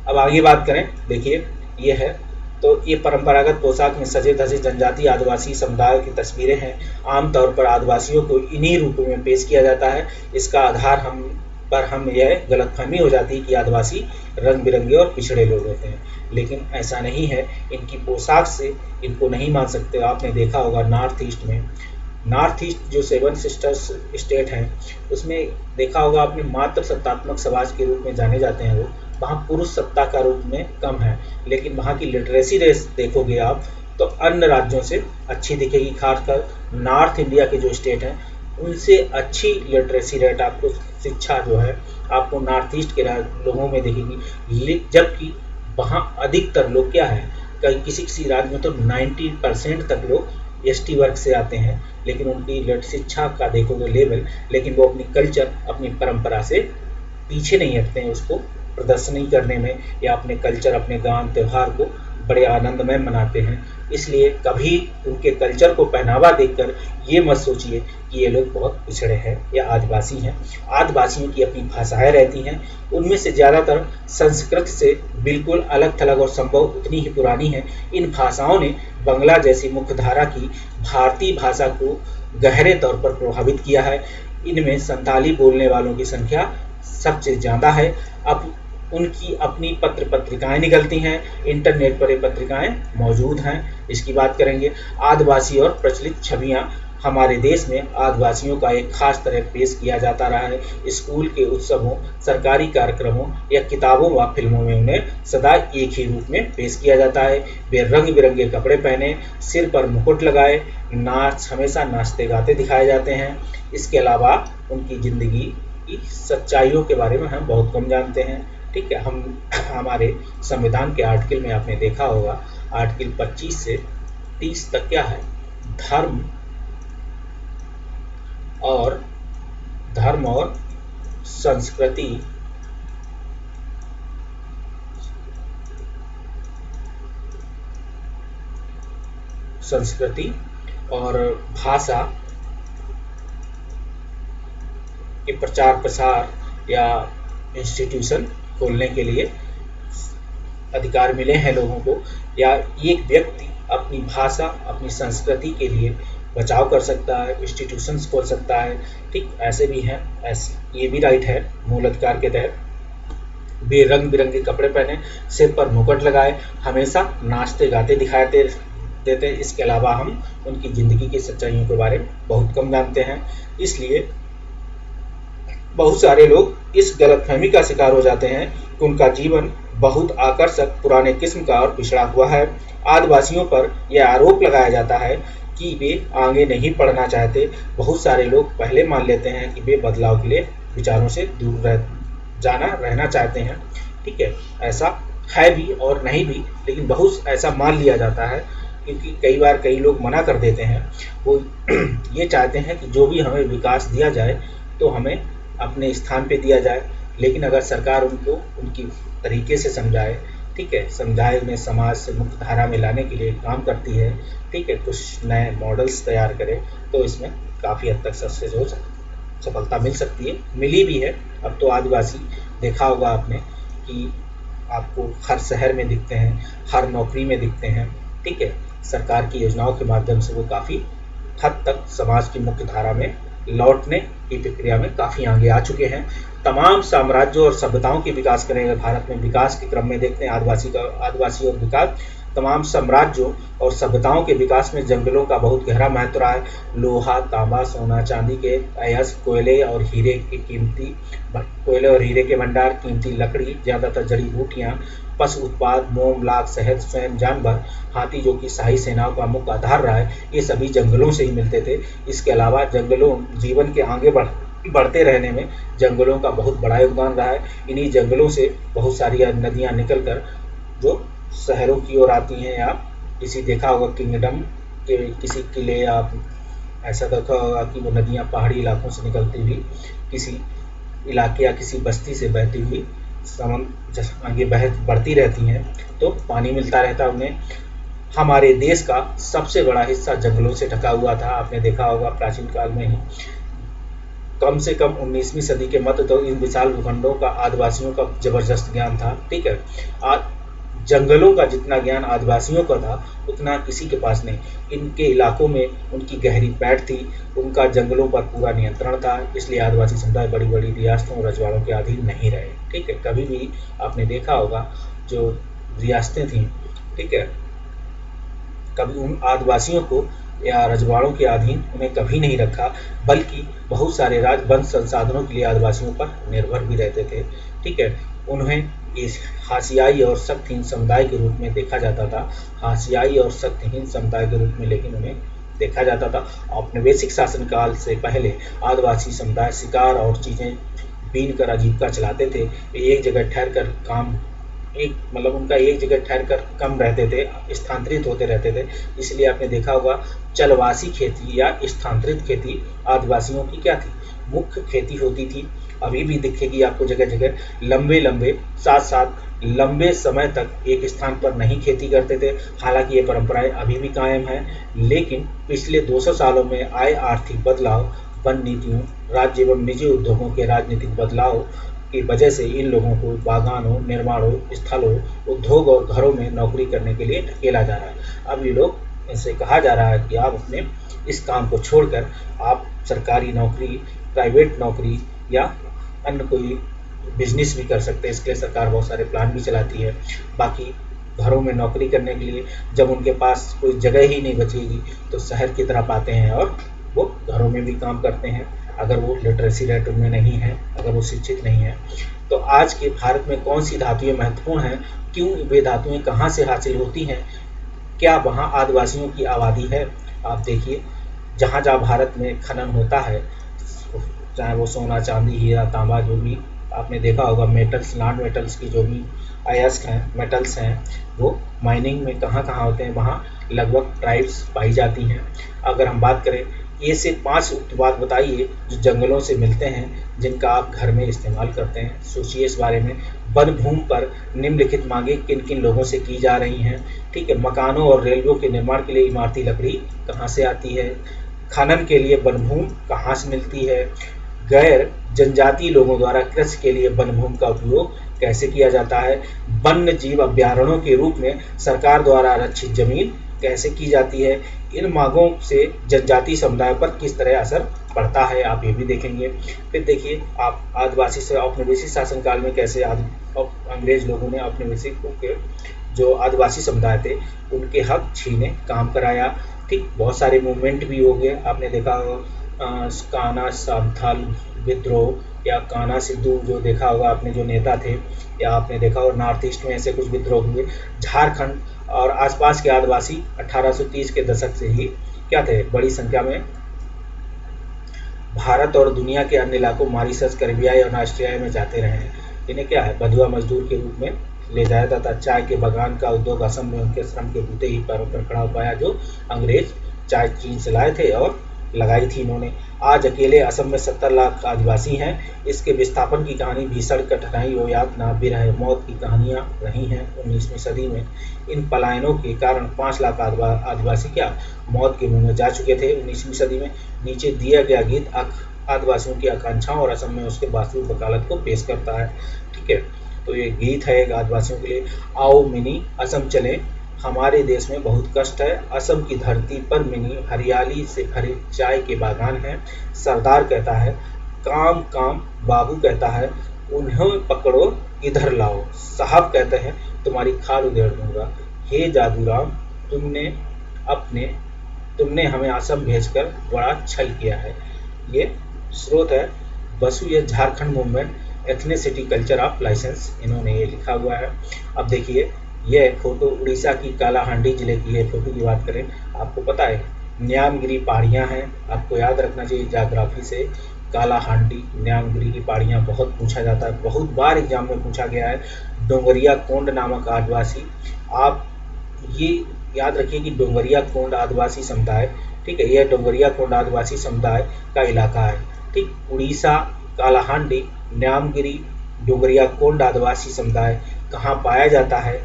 अब आगे बात करें, देखिए ये है, तो ये परंपरागत पोशाक में सजे धजे जनजातीय आदिवासी समुदाय की तस्वीरें हैं। आमतौर पर आदिवासियों को इन्हीं रूपों में पेश किया जाता है। इसका आधार हम यह गलतफहमी हो जाती है कि आदिवासी रंग बिरंगे और पिछड़े लोग होते हैं, लेकिन ऐसा नहीं है। इनकी पोशाक से इनको नहीं मान सकते। आपने देखा होगा नॉर्थ ईस्ट जो 7 सिस्टर्स स्टेट हैं उसमें देखा होगा आपने, मात्र सत्तात्मक समाज के रूप में जाने जाते हैं वो। वहाँ पुरुष सत्ता का रूप में कम है, लेकिन वहाँ की लिटरेसी रेट देखोगे आप तो अन्य राज्यों से अच्छी दिखेगी। खासकर नॉर्थ इंडिया के जो स्टेट हैं उनसे अच्छी लिटरेसी रेट आपको, शिक्षा जो है आपको नॉर्थ ईस्ट के लोगों में दिखेगी। जबकि वहाँ अधिकतर लोग क्या है, किसी किसी राज्य में तो 90% तक लोग एसटी वर्ग से आते हैं, लेकिन उनकी शिक्षा का देखोगे लेवल, लेकिन वो अपनी कल्चर, अपनी परंपरा से पीछे नहीं हटते हैं उसको प्रदर्शनी करने में, या अपने कल्चर, अपने गान त्यौहार को बड़े आनंदमय मनाते हैं। इसलिए कभी उनके कल्चर को पहनावा देखकर ये मत सोचिए कि ये लोग बहुत पिछड़े हैं या आदिवासी हैं। आदिवासियों की अपनी भाषाएं रहती हैं, उनमें से ज़्यादातर संस्कृत से बिल्कुल अलग थलग और संभव उतनी ही पुरानी है। इन भाषाओं ने बंगला जैसी मुख्यधारा की भारतीय भाषा को गहरे तौर पर प्रभावित किया है। इनमें संथाली बोलने वालों की संख्या सबसे ज़्यादा है। अब उनकी अपनी पत्र पत्रिकाएं निकलती हैं, इंटरनेट पर ये पत्रिकाएं मौजूद हैं। इसकी बात करेंगे। आदिवासी और प्रचलित छवियां। हमारे देश में आदिवासियों का एक खास तरह पेश किया जाता रहा है। स्कूल के उत्सवों, सरकारी कार्यक्रमों या किताबों व फिल्मों में उन्हें सदा एक ही रूप में पेश किया जाता है। वे रंग बिरंगे कपड़े पहने, सिर पर मुकुट लगाए, हमेशा नाचते गाते दिखाए जाते हैं। इसके अलावा उनकी जिंदगी की सच्चाइयों के बारे में हम बहुत कम जानते हैं। ठीक है, हम हमारे संविधान के आर्टिकल में आपने देखा होगा, आर्टिकल 25 से 30 तक क्या है, धर्म और संस्कृति और भाषा के प्रचार प्रसार या इंस्टीट्यूशन खोलने के लिए अधिकार मिले हैं लोगों को, या एक व्यक्ति अपनी भाषा, अपनी संस्कृति के लिए बचाव कर सकता है, इंस्टीट्यूशंस खोल सकता है। ठीक, ऐसे भी हैं, ऐसे ये भी राइट है मूल अधिकार के तहत। वे रंग बिरंगे कपड़े पहने, सिर पर मुकुट लगाए, हमेशा नाचते गाते दिखाई देते। इसके अलावा हम उनकी ज़िंदगी की सच्चाइयों के बारे में बहुत कम जानते हैं। इसलिए बहुत सारे लोग इस गलतफहमी का शिकार हो जाते हैं कि उनका जीवन बहुत आकर्षक, पुराने किस्म का और पिछड़ा हुआ है। आदिवासियों पर यह आरोप लगाया जाता है कि वे आगे नहीं बढ़ना चाहते। बहुत सारे लोग पहले मान लेते हैं कि वे बदलाव के लिए विचारों से दूर रहना चाहते हैं। ठीक है, ऐसा है भी और नहीं भी, लेकिन बहुत ऐसा मान लिया जाता है, क्योंकि कई बार कई लोग मना कर देते हैं। वो ये चाहते हैं कि जो भी हमें विकास दिया जाए तो हमें अपने स्थान पे दिया जाए, लेकिन अगर सरकार उनको उनकी तरीके से समझाए, ठीक है, समझाए, उन्हें समाज से मुख्य धारा में लाने के लिए काम करती है, ठीक है, कुछ नए मॉडल्स तैयार करे, तो इसमें काफ़ी हद तक सक्सेस हो सफलता मिल सकती है, मिली भी है। अब तो आदिवासी देखा होगा आपने कि आपको हर शहर में दिखते हैं, हर नौकरी में दिखते हैं। ठीक है, सरकार की योजनाओं के माध्यम से वो काफ़ी हद तक समाज की मुख्य धारा में लौटने की प्रक्रिया में काफ़ी आगे आ चुके हैं। तमाम साम्राज्यों और सभ्यताओं के विकास करेंगे भारत में। विकास के क्रम में देखते हैं आदिवासी और विकास। तमाम साम्राज्यों और सभ्यताओं के विकास में जंगलों का बहुत गहरा महत्व रहा है। लोहा, तांबा, सोना, चांदी के अयस्क, कोयले और हीरे के भंडार, कीमती लकड़ी, ज़्यादातर जड़ी बूटियाँ, पशु उत्पाद, मोम, लाख, शहद, स्वयं जानवर, हाथी जो कि शाही सेनाओं का मुख्य आधार रहा है, ये सभी जंगलों से ही मिलते थे। इसके अलावा जंगलों जीवन के आगे बढ़ते रहने में जंगलों का बहुत बड़ा योगदान रहा है। इन्हीं जंगलों से बहुत सारी नदियाँ निकलकर जो शहरों की ओर आती हैं, या किसी देखा होगा किंगडम के किसी किले, या ऐसा देखा होगा कि वो नदियाँ पहाड़ी इलाकों से निकलती हुई किसी इलाके या किसी बस्ती से बहती हुई आगे बढ़ती रहती हैं, तो पानी मिलता रहता है उन्हें। हमारे देश का सबसे बड़ा हिस्सा जंगलों से ढका हुआ था। आपने देखा होगा प्राचीन काल में ही, कम से कम 19वीं सदी के मध्य तो इन विशाल भूखंडों का आदिवासियों का जबरदस्त ज्ञान था। ठीक है, जंगलों का जितना ज्ञान आदिवासियों का था उतना किसी के पास नहीं। इनके इलाकों में उनकी गहरी पैठ थी, उनका जंगलों पर पूरा नियंत्रण था, इसलिए आदिवासी समुदाय बड़ी बड़ी रियासतों और रजवाड़ों के अधीन नहीं रहे। ठीक है, कभी भी आपने देखा होगा जो रियासतें थीं, ठीक है, कभी उन आदिवासियों को या रजवाड़ों के अधीन उन्हें कभी नहीं रखा, बल्कि बहुत सारे वन संसाधनों के लिए आदिवासियों पर निर्भर भी रहते थे। ठीक है, उन्हें इस हाशियाई और शक्तिहीन समुदाय के रूप में देखा जाता था, हाशियाई और शक्तिहीन समुदाय के रूप में लेकिन उन्हें देखा जाता था। औपनिवेशिक शासनकाल से पहले आदिवासी समुदाय शिकार और चीज़ें बीन कर आजीविका चलाते थे। एक जगह ठहर कर काम एक मतलब उनका एक जगह ठहर कर कम रहते थे, स्थानांतरित होते रहते थे। इसलिए आपने देखा होगा चलवासी खेती या स्थानांतरित खेती आदिवासियों की क्या थी, मुख्य खेती होती थी। अभी भी दिखेगी आपको जगह जगह, लंबे लंबे साथ साथ लंबे समय तक एक स्थान पर नहीं खेती करते थे। हालांकि ये परंपराएं अभी भी कायम है, लेकिन पिछले 200 सालों में आए आर्थिक बदलाव, वन नीतियों, राज्य एवं निजी उद्योगों के राजनीतिक बदलाव की वजह से इन लोगों को बागानों, निर्माणों, स्थलों, उद्योग और घरों में नौकरी करने के लिए ढकेला जा रहा है। अब ये लोग, इनसे कहा जा रहा है कि आप अपने इस काम को छोड़कर आप सरकारी नौकरी, प्राइवेट नौकरी या अन्य कोई बिजनेस भी कर सकते हैं। इसके लिए सरकार बहुत सारे प्लान भी चलाती है। बाकी घरों में नौकरी करने के लिए जब उनके पास कोई जगह ही नहीं बचेगी तो शहर की तरफ आते हैं और वो घरों में भी काम करते हैं, अगर वो लिटरेसी रेट उनमें नहीं है, अगर वो शिक्षित नहीं है। तो आज के भारत में कौन सी धातुएं महत्वपूर्ण हैं, क्यों वे धातुएं कहाँ से हासिल होती हैं, क्या वहाँ आदिवासियों की आबादी है? आप देखिए, जहाँ जहाँ भारत में खनन होता है, चाहे वो सोना, चांदी, हीरा, तांबा, जो भी आपने देखा होगा, मेटल्स, नॉन मेटल्स की जो भी अयस्क हैं, मेटल्स हैं, वो माइनिंग में कहाँ कहाँ होते हैं, वहाँ लगभग ट्राइब्स पाई जाती हैं। अगर हम बात करें, ये सिर्फ 5 उत्पाद बताइए जो जंगलों से मिलते हैं, जिनका आप घर में इस्तेमाल करते हैं। सोचिए इस बारे में। वन भूमि पर निम्नलिखित मांगे किन किन लोगों से की जा रही हैं? ठीक है, मकानों और रेलवे के निर्माण के लिए इमारती लकड़ी कहाँ से आती है? खनन के लिए वन भूमि कहाँ से मिलती है? गैर जनजातीय लोगों द्वारा कृषि के लिए वन भूमि का उपयोग कैसे किया जाता है? वन्य जीव अभ्यारण्यों के रूप में सरकार द्वारा आरक्षित जमीन कैसे की जाती है? इन मांगों से जनजातीय समुदाय पर किस तरह असर पड़ता है, आप ये भी देखेंगे। फिर देखिए आप आदिवासी से औपनिवेशिक शासनकाल में कैसे अंग्रेज लोगों ने औपनिवेशिकों के जो आदिवासी समुदाय थे उनके हक छीने, काम कराया। ठीक, बहुत सारे मूवमेंट भी हो गए। आपने देखा काना संथाल विद्रोह या काना सिद्धू जो देखा होगा आपने, जो नेता थे, या आपने देखा होगा नॉर्थ ईस्ट में ऐसे कुछ विद्रोह हुए। झारखंड और आसपास के आदिवासी 1830 के दशक से ही क्या थे, बड़ी संख्या में भारत और दुनिया के अन्य इलाकों मॉरिशस, कैरिबियाई और ऑस्ट्रेलिया में जाते रहे हैं। इन्हें क्या है, बंधुआ मजदूर के रूप में ले जाया जाता। चाय के बागान का उद्योग असम में उनके श्रम के बूते ही पैरों पर खड़ा हो पाया, जो अंग्रेज चाय चीन से लाए थे और लगाई थी इन्होंने। आज अकेले असम में 70 लाख आदिवासी हैं। इसके विस्थापन की कहानी भीषण कठिनाई और यातना, विरह, मौत की कहानियाँ रही हैं 19वीं सदी में। इन पलायनों के कारण 5 लाख आदिवासी क्या मौत के मुंह में जा चुके थे 19वीं सदी में। नीचे दिया गया गीत आदिवासियों की आकांक्षाओं और असम में उसके वास्तविक वकालत को पेश करता है। ठीक है, तो ये गीत है एक आदिवासियों के लिए। आओ मिनी असम चले, हमारे देश में बहुत कष्ट है, असम की धरती पर मिनी हरियाली से भरे चाय के बागान हैं। सरदार कहता है काम काम, बाबू कहता है उन्हें पकड़ो इधर लाओ, साहब कहते हैं तुम्हारी खाल उधेड़ दूंगा। हे जादूराम, तुमने हमें असम भेजकर बड़ा छल किया है। ये स्रोत है बसु, ये Jharkhand movement ethnicity culture of silence, इन्होंने ये लिखा हुआ है। अब देखिए यह फोटो उड़ीसा की कालाहांडी जिले की है। फोटो की बात करें, आपको पता है न्यामगिरी पहाड़ियाँ हैं, आपको याद रखना चाहिए ज्योग्राफी से। कालाहांडी, न्यामगिरी की पहाड़ियाँ बहुत पूछा जाता है, बहुत बार एग्जाम में पूछा गया है। डोंगरिया कोंड नामक आदिवासी, आप ये याद रखिए कि डोंगरिया कोंड आदिवासी समुदाय, ठीक है, यह डोंगरिया कोंड आदिवासी समुदाय का इलाका है। ठीक, उड़ीसा, कालाहांडी, न्यामगिरी, डोंगरिया कोंड आदिवासी समुदाय कहाँ पाया जाता है,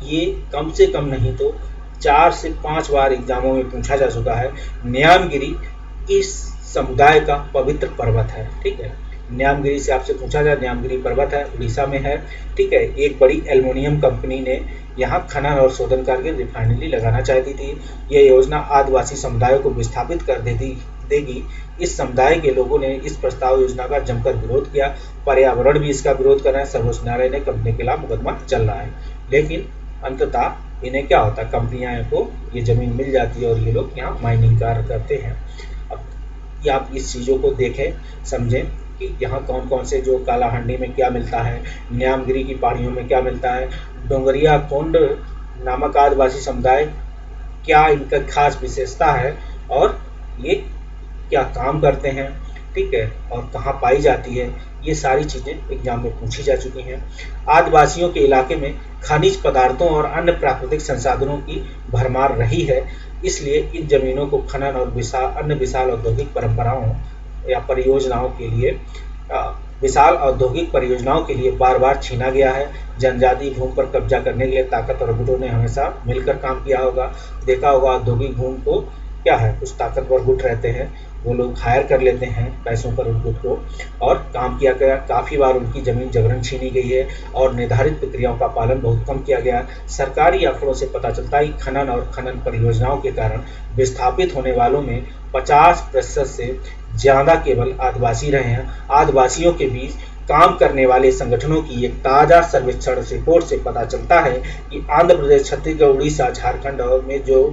ये कम से कम नहीं तो 4 से 5 बार एग्जामों में पूछा जा चुका है। न्यामगिरी इस समुदाय का पवित्र पर्वत है। ठीक है, न्यामगिरी से आपसे पूछा जाए, न्यामगिरी पर्वत है, उड़ीसा में है। ठीक है, एक बड़ी एल्युमिनियम कंपनी ने यहाँ खनन और शोधन करके रिफाइनरी लगाना चाहती थी। यह योजना आदिवासी समुदायों को विस्थापित कर देगी। इस समुदाय के लोगों ने इस प्रस्ताव योजना का जमकर विरोध किया। पर्यावरण भी इसका विरोध कर रहे हैं। सर्वोच्च न्यायालय ने कंपनी के खिलाफ मुकदमा चल रहा है, लेकिन अंततः इन्हें क्या होता है, कंपनियां को ये ज़मीन मिल जाती है और ये लोग यहाँ माइनिंग कार्य करते हैं। अब ये आप इस चीज़ों को देखें, समझें कि यहाँ कौन कौन से, जो कालाहांडी में क्या मिलता है, न्यामगिरी की पहाड़ियों में क्या मिलता है, डोंगरिया कोंड नामक आदिवासी समुदाय क्या इनका खास विशेषता है और ये क्या काम करते हैं। ठीक है, और कहाँ पाई जाती है, ये सारी चीज़ें एग्जाम में पूछी जा चुकी हैं। आदिवासियों के इलाके में खनिज पदार्थों और अन्य प्राकृतिक संसाधनों की भरमार रही है, इसलिए इन जमीनों को खनन और अन्य विशाल औद्योगिक परंपराओं या परियोजनाओं के लिए विशाल औद्योगिक परियोजनाओं के लिए बार बार छीना गया है। जनजातीय भूमि पर कब्जा करने के लिए ताकतवर गुटों ने हमेशा मिलकर काम किया होगा। देखा होगा औद्योगिक भूमि को क्या है, कुछ ताकतवर गुट रहते हैं, वो लोग हायर कर लेते हैं पैसों पर उन गुट को और काम किया गया। काफ़ी बार उनकी ज़मीन जबरन छीनी गई है और निर्धारित प्रक्रियाओं का पालन बहुत कम किया गया। सरकारी आंकड़ों से पता चलता है कि खनन और खनन परियोजनाओं के कारण विस्थापित होने वालों में 50% से ज़्यादा केवल आदिवासी रहे हैं। आदिवासियों के बीच काम करने वाले संगठनों की एक ताज़ा सर्वेक्षण रिपोर्ट से पता चलता है कि आंध्र प्रदेश, छत्तीसगढ़, उड़ीसा, झारखंड और में जो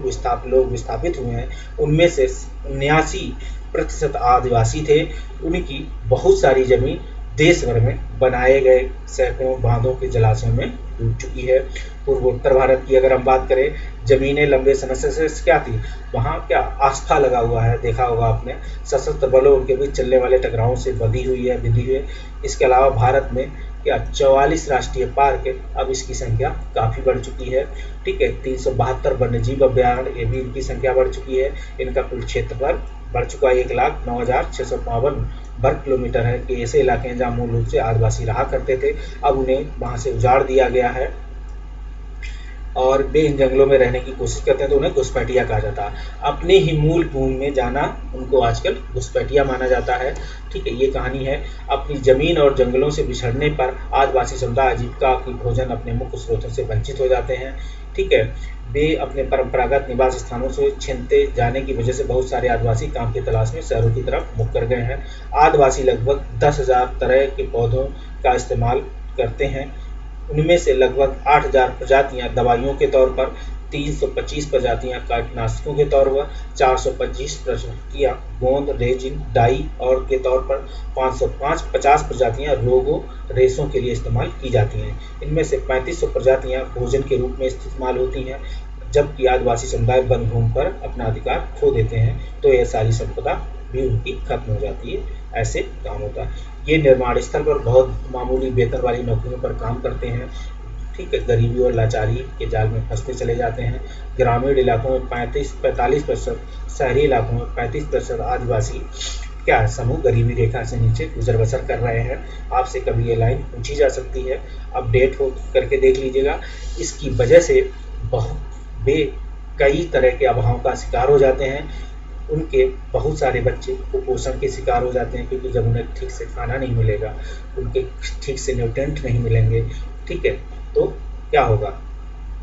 लोग विस्थापित हुए हैं उनमें से 79% आदिवासी थे। उनकी बहुत सारी जमीन देश भर में बनाए गए सैकड़ों बांधों के जलाशयों में डूब चुकी है। पूर्वोत्तर भारत की अगर हम बात करें, जमीनें लंबे समय से क्या थी, वहाँ क्या आस्था लगा हुआ है, देखा होगा आपने, सशस्त्र बलों के बीच चलने वाले टकरावों से विधि हुई है। इसके अलावा भारत में क्या 44 राष्ट्रीय पार्क है, अब इसकी संख्या काफ़ी बढ़ चुकी है। ठीक है, 372 वन्यजीव अभ्यारण्य, ये भी इनकी संख्या बढ़ चुकी है। इनका कुल क्षेत्रफल बढ़ चुका है 1,09,652 वर्ग किलोमीटर है। कि ऐसे इलाके हैं जहाँ मूल रूप से आदिवासी रहा करते थे, अब उन्हें वहाँ से उजाड़ दिया गया है और वे इन जंगलों में रहने की कोशिश करते हैं, तो उन्हें घुसपैठिया कहा जाता है। अपने ही मूल भूमि में जाना उनको आजकल घुसपैठिया माना जाता है। ठीक है, ये कहानी है। अपनी जमीन और जंगलों से बिछड़ने पर आदिवासी समुदाय आजीविका की भोजन अपने मुख्य स्रोतों से वंचित हो जाते हैं। ठीक है, वे अपने परंपरागत निवास स्थानों से छीनते जाने की वजह से बहुत सारे आदिवासी काम की तलाश में शहरों की तरफ मुख कर गए हैं। आदिवासी लगभग 10,000 तरह के पौधों का इस्तेमाल करते हैं। उनमें से लगभग 8,000 प्रजातियां दवाइयों के तौर पर, 325 प्रजातियां कीटनाशकों के तौर पर, 425 प्रजातियां गोंद, रेजिन, डाई और के तौर पर, 50 प्रजातियां रोगों, रेशों के लिए इस्तेमाल की जाती हैं। इनमें से 3500 प्रजातियां भोजन के रूप में इस्तेमाल होती हैं। जबकि आदिवासी समुदाय वन भूमि पर अपना अधिकार खो देते हैं, तो यह सारी संपदा भी उनकी खत्म हो जाती है। ऐसे काम होता है। ये निर्माण स्थल पर बहुत मामूली वेतन वाली नौकरियों पर काम करते हैं। ठीक है, गरीबी और लाचारी के जाल में फंसते चले जाते हैं। ग्रामीण इलाकों में 45%, शहरी इलाकों में 35% आदिवासी क्या है, समूह गरीबी रेखा से नीचे गुजर बसर कर रहे हैं। आपसे कभी ये लाइन पूछी जा सकती है, अपडेट हो करके देख लीजिएगा। इसकी वजह से वे कई तरह के अभावों का शिकार हो जाते हैं। उनके बहुत सारे बच्चे कुपोषण के शिकार हो जाते हैं, क्योंकि जब उन्हें ठीक से खाना नहीं मिलेगा, उनके ठीक से न्यूट्रिएंट नहीं मिलेंगे, ठीक है, तो क्या होगा,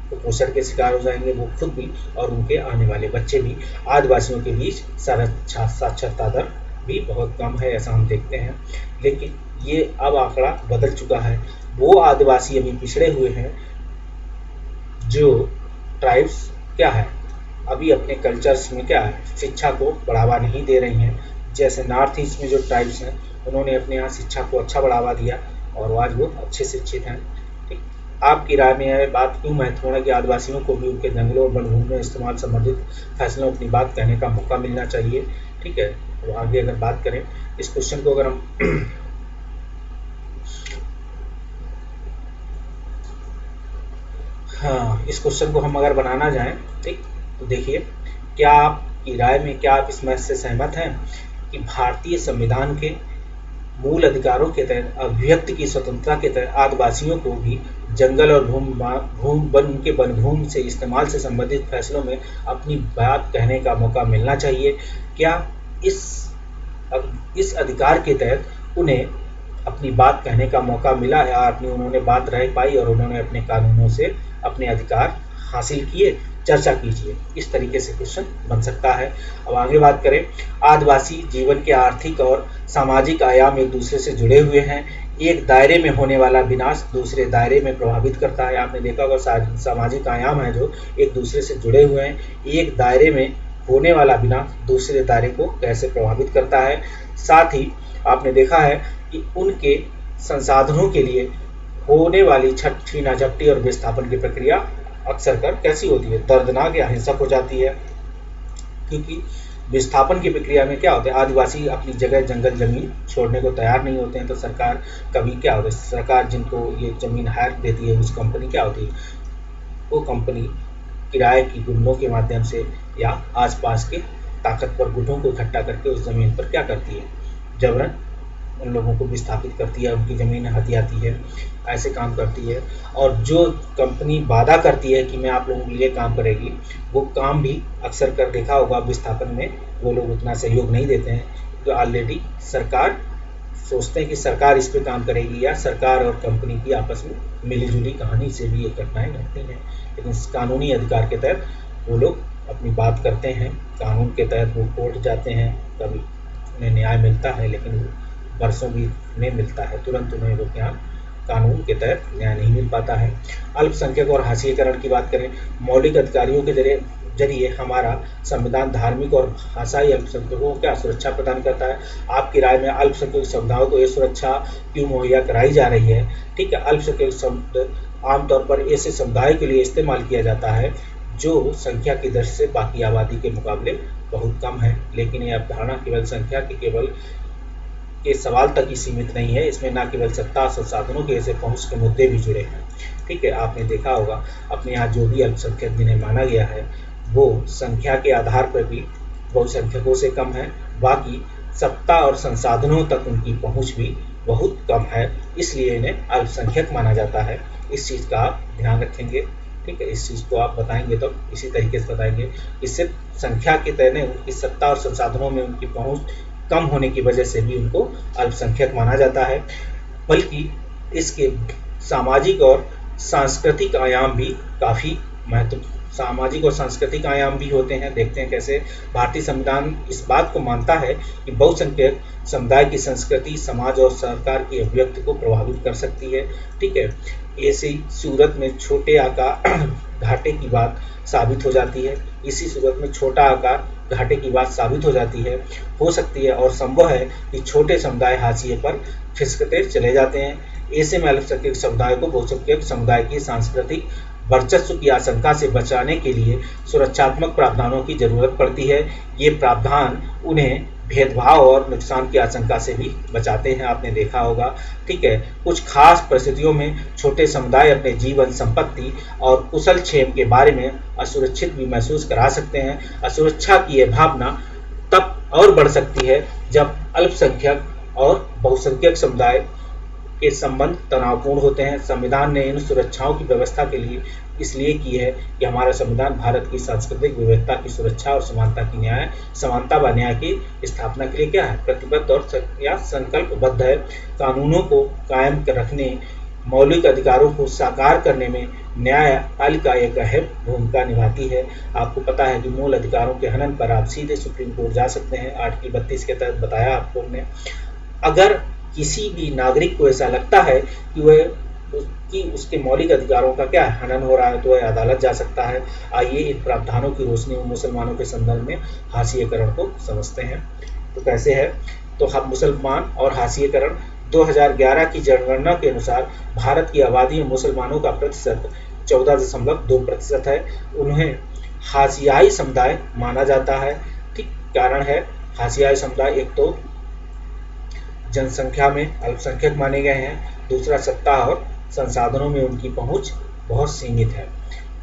कुपोषण के शिकार हो जाएंगे वो खुद भी और उनके आने वाले बच्चे भी। आदिवासियों के बीच साक्षरता दर भी बहुत कम है, ऐसा हम देखते हैं। लेकिन ये अब आंकड़ा बदल चुका है। वो आदिवासी अभी पिछड़े हुए हैं जो ट्राइब्स क्या है, अभी अपने कल्चर्स में क्या है, शिक्षा को बढ़ावा नहीं दे रही हैं। जैसे नॉर्थ ईस्ट में जो ट्राइब्स हैं, उन्होंने अपने यहाँ शिक्षा को अच्छा बढ़ावा दिया और आज वो अच्छे शिक्षित हैं। ठीक, आपकी राय में यह बात क्यों महत्वपूर्ण है कि आदिवासियों को भी उनके जंगलों और वनभूमि में इस्तेमाल संबंधित फैसलों अपनी बात कहने का मौका मिलना चाहिए। ठीक है, तो आगे अगर बात करें इस क्वेश्चन को, अगर हम हाँ, इस क्वेश्चन को हम अगर बनाना जाएं, ठीक, तो देखिए, क्या आपकी राय में, क्या आप इस मैच से सहमत हैं कि भारतीय संविधान के मूल अधिकारों के तहत अभिव्यक्ति की स्वतंत्रता के तहत आदिवासियों को भी जंगल और उनके वनभूमि से इस्तेमाल से संबंधित फैसलों में अपनी बात कहने का मौका मिलना चाहिए? क्या इस अधिकार के तहत उन्हें अपनी बात कहने का मौका मिला या उन्होंने बात रह पाई और उन्होंने अपने कानूनों से अपने अधिकार हासिल किए? चर्चा कीजिए। इस तरीके से क्वेश्चन बन सकता है। अब आगे बात करें, आदिवासी जीवन के आर्थिक और सामाजिक आयाम एक दूसरे से जुड़े हुए हैं। एक दायरे में होने वाला विनाश दूसरे दायरे में प्रभावित करता है। आपने देखा होगा सामाजिक आयाम है जो एक दूसरे से जुड़े हुए हैं। एक दायरे में होने वाला विनाश दूसरे दायरे को कैसे प्रभावित करता है। साथ ही आपने देखा है कि उनके संसाधनों के लिए होने वाली छीना झपटी और विस्थापन की प्रक्रिया अक्सर कर कैसी होती है, दर्दनाक या हिंसक हो जाती है। क्योंकि विस्थापन की प्रक्रिया में क्या होता है, आदिवासी अपनी जगह जंगल जमीन छोड़ने को तैयार नहीं होते हैं, तो सरकार कभी क्या होता है, सरकार जिनको ये जमीन हायर देती है, उस कंपनी क्या होती है, वो कंपनी किराए की गुंडों के माध्यम से या आसपास के ताकतवर गुटों को इकट्ठा करके उस जमीन पर क्या करती है, जबरन उन लोगों को विस्थापित करती है, उनकी ज़मीन हथियाती है, ऐसे काम करती है। और जो कंपनी वादा करती है कि मैं आप लोगों के लिए काम करेगी, वो काम भी अक्सर कर देखा होगा विस्थापन में वो लोग उतना सहयोग नहीं देते हैं, तो ऑलरेडी सरकार सोचते हैं कि सरकार इस पे काम करेगी, या सरकार और कंपनी की आपस में मिलीजुली कहानी से भी ये घटनाएँ घटती हैं। लेकिन कानूनी अधिकार के तहत वो लोग अपनी बात करते हैं, कानून के तहत वो कोर्ट जाते हैं, कभी उन्हें न्याय मिलता है, लेकिन वर्षों भी में मिलता है, तुरंत उन्हें वो यहाँ कानून के तहत न्याय नहीं मिल पाता है। अल्पसंख्यक और हाशिएकरण की बात करें, मौलिक अधिकारियों के जरिए हमारा संविधान धार्मिक और भाषाई अल्पसंख्यकों को क्या सुरक्षा प्रदान करता है। आपकी राय में अल्पसंख्यक समुदायों को ये सुरक्षा क्यों मुहैया कराई जा रही है? ठीक है, अल्पसंख्यक शब्द आमतौर पर ऐसे समुदाय के लिए इस्तेमाल किया जाता है जो संख्या की दृष्टि से बाकी आबादी के मुकाबले बहुत कम है, लेकिन यह अवधारणा केवल संख्या के सवाल तक ही सीमित नहीं है, इसमें न केवल सत्ता संसाधनों के ऐसे पहुंच के मुद्दे भी जुड़े हैं। ठीक है, आपने देखा होगा अपने यहाँ जो भी अल्पसंख्यक जिन्हें माना गया है वो संख्या के आधार पर भी बहुसंख्यकों से कम है, बाकी सत्ता और संसाधनों तक उनकी पहुंच भी बहुत कम है, इसलिए इन्हें अल्पसंख्यक माना जाता है। इस चीज़ का आप ध्यान रखेंगे। ठीक है, इस चीज़ को आप बताएंगे तो इसी तरीके से बताएंगे, इससे संख्या के तय नहीं, उनकी सत्ता और संसाधनों में उनकी पहुंच कम होने की वजह से भी उनको अल्पसंख्यक माना जाता है, बल्कि इसके सामाजिक और सांस्कृतिक आयाम भी काफ़ी सामाजिक और सांस्कृतिक आयाम भी होते हैं। देखते हैं कैसे। भारतीय संविधान इस बात को मानता है कि बहुसंख्यक समुदाय की संस्कृति समाज और सरकार की अभिव्यक्ति को प्रभावित कर सकती है। ठीक है, ऐसी सूरत में छोटे आकार घाटे की बात साबित हो जाती है, इसी सूरत में छोटा आकार घाटे की बात साबित हो सकती है और संभव है कि छोटे समुदाय हाशिए पर खिसकते चले जाते हैं। ऐसे में अल्पसंख्यक समुदाय को बहुसंख्यक समुदाय की सांस्कृतिक वर्चस्व की आशंका से बचाने के लिए सुरक्षात्मक प्रावधानों की जरूरत पड़ती है। ये प्रावधान उन्हें भेदभाव और नुकसान की आशंका से भी बचाते हैं, आपने देखा होगा। ठीक है, कुछ खास परिस्थितियों में छोटे समुदाय अपने जीवन संपत्ति और कुशल क्षेम के बारे में असुरक्षित भी महसूस करा सकते हैं। असुरक्षा की यह भावना तब और बढ़ सकती है जब अल्पसंख्यक और बहुसंख्यक समुदाय के संबंध तनावपूर्ण होते हैं। संविधान ने इन सुरक्षाओं की व्यवस्था के लिए इसलिए की है कि हमारा संविधान भारत की सांस्कृतिक विविधता की सुरक्षा और समानता व न्याय की स्थापना के लिए क्या है, प्रतिबद्ध और संकल्पबद्ध है। कानूनों को कायम रखने, मौलिक अधिकारों को साकार करने में न्यायपालिका एक अहम भूमिका निभाती है। आपको पता है कि मूल अधिकारों के हनन पर आप सीधे सुप्रीम कोर्ट जा सकते हैं। आर्टिकल 32 के तहत बताया आपको हमने। अगर किसी भी नागरिक को ऐसा लगता है कि उसके मौलिक अधिकारों का क्या हनन हो रहा है, तो वह अदालत जा सकता है। आइए इन प्रावधानों की रोशनी में मुसलमानों के संदर्भ में हाशिएकरण को समझते हैं। तो कैसे है, तो हम मुसलमान और हाशिएकरण 2011 की जनगणना के अनुसार भारत की आबादी में मुसलमानों का प्रतिशत 14.2% है। उन्हें हाशियाई समुदाय माना जाता है। ठीक, कारण है हाशियाई समुदाय, एक तो जनसंख्या में अल्पसंख्यक माने गए हैं, दूसरा सत्ता और संसाधनों में उनकी पहुंच बहुत सीमित है,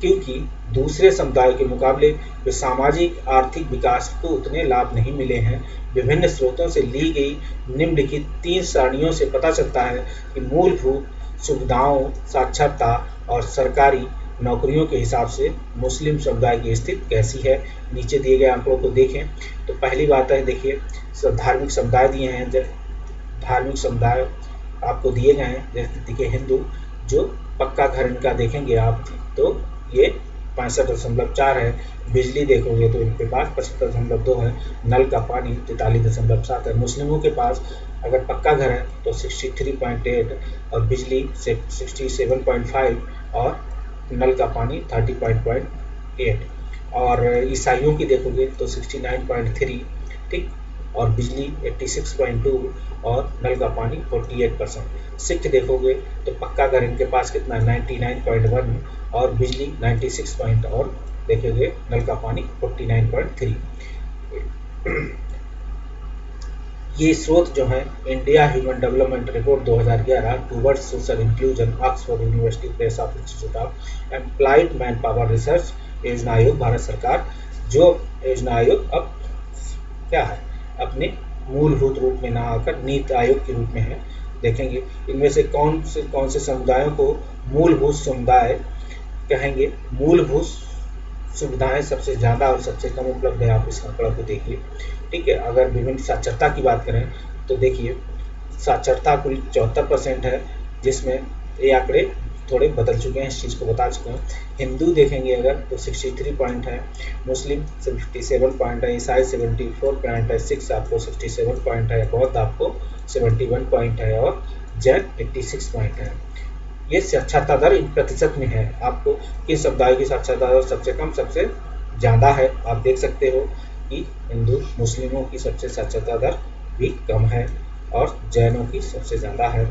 क्योंकि दूसरे समुदायों के मुकाबले वे सामाजिक आर्थिक विकास को उतने लाभ नहीं मिले हैं। विभिन्न स्रोतों से ली गई निम्नलिखित 3 सारणियों से पता चलता है कि मूलभूत सुविधाओं, साक्षरता और सरकारी नौकरियों के हिसाब से मुस्लिम समुदाय की स्थिति कैसी है। नीचे दिए गए आंकड़ों को देखें तो पहली बात है, देखिए धार्मिक समुदाय दिए हैं। जब धार्मिक समुदाय आपको दिए गए हैं, जैसे देखिए हिंदू, जो पक्का घर इनका देखेंगे आप तो ये 65.4 है। बिजली देखोगे तो इनके पास 75.2 है। नल का पानी 43.7 है। मुस्लिमों के पास अगर पक्का घर है तो 63.8 और बिजली 67.5 और नल का पानी 30.8। और ईसाइयों की देखोगे तो 69.3, ठीक, और बिजली 86.2 और नल का पानी 48%। सिख देखोगे तो पक्का घर इनके पास कितना 99.1 और बिजली 96 और देखोगे नल का पानी 49.3। ये स्रोत जो है India human development report 2011 towards social inclusion, Oxford university press of institute of employed man power research, योजना आयोग, भारत सरकार। जो योजना आयोग अब क्या है, अपने मूलभूत रूप में ना आकर नीति आयोग के रूप में है। देखेंगे इनमें से कौन से समुदायों को मूलभूत समुदाय कहेंगे। मूलभूत सुविधाएं सबसे ज़्यादा और सबसे कम उपलब्ध है, आप इस आंकड़ा को देखिए। ठीक है, अगर विभिन्न साक्षरता की बात करें तो देखिए साक्षरता कुल 74% है, जिसमें ये आंकड़े थोड़े बदल चुके हैं, इस चीज़ को बता चुके हैं। हिंदू देखेंगे अगर तो 63 पॉइंट है, मुस्लिम 57 पॉइंट है, ईसाई 74 पॉइंट है, सिख आपको 67 पॉइंट है, बौद्ध आपको 71 पॉइंट है और जैन 86 पॉइंट है। ये साक्षरता दर इन प्रतिशत में है। आपको किस समुदाय की साक्षरता दर सबसे कम सबसे ज़्यादा है, आप देख सकते हो कि हिंदू मुस्लिमों की सबसे साक्षरता दर भी कम है और जैनों की सबसे ज़्यादा है।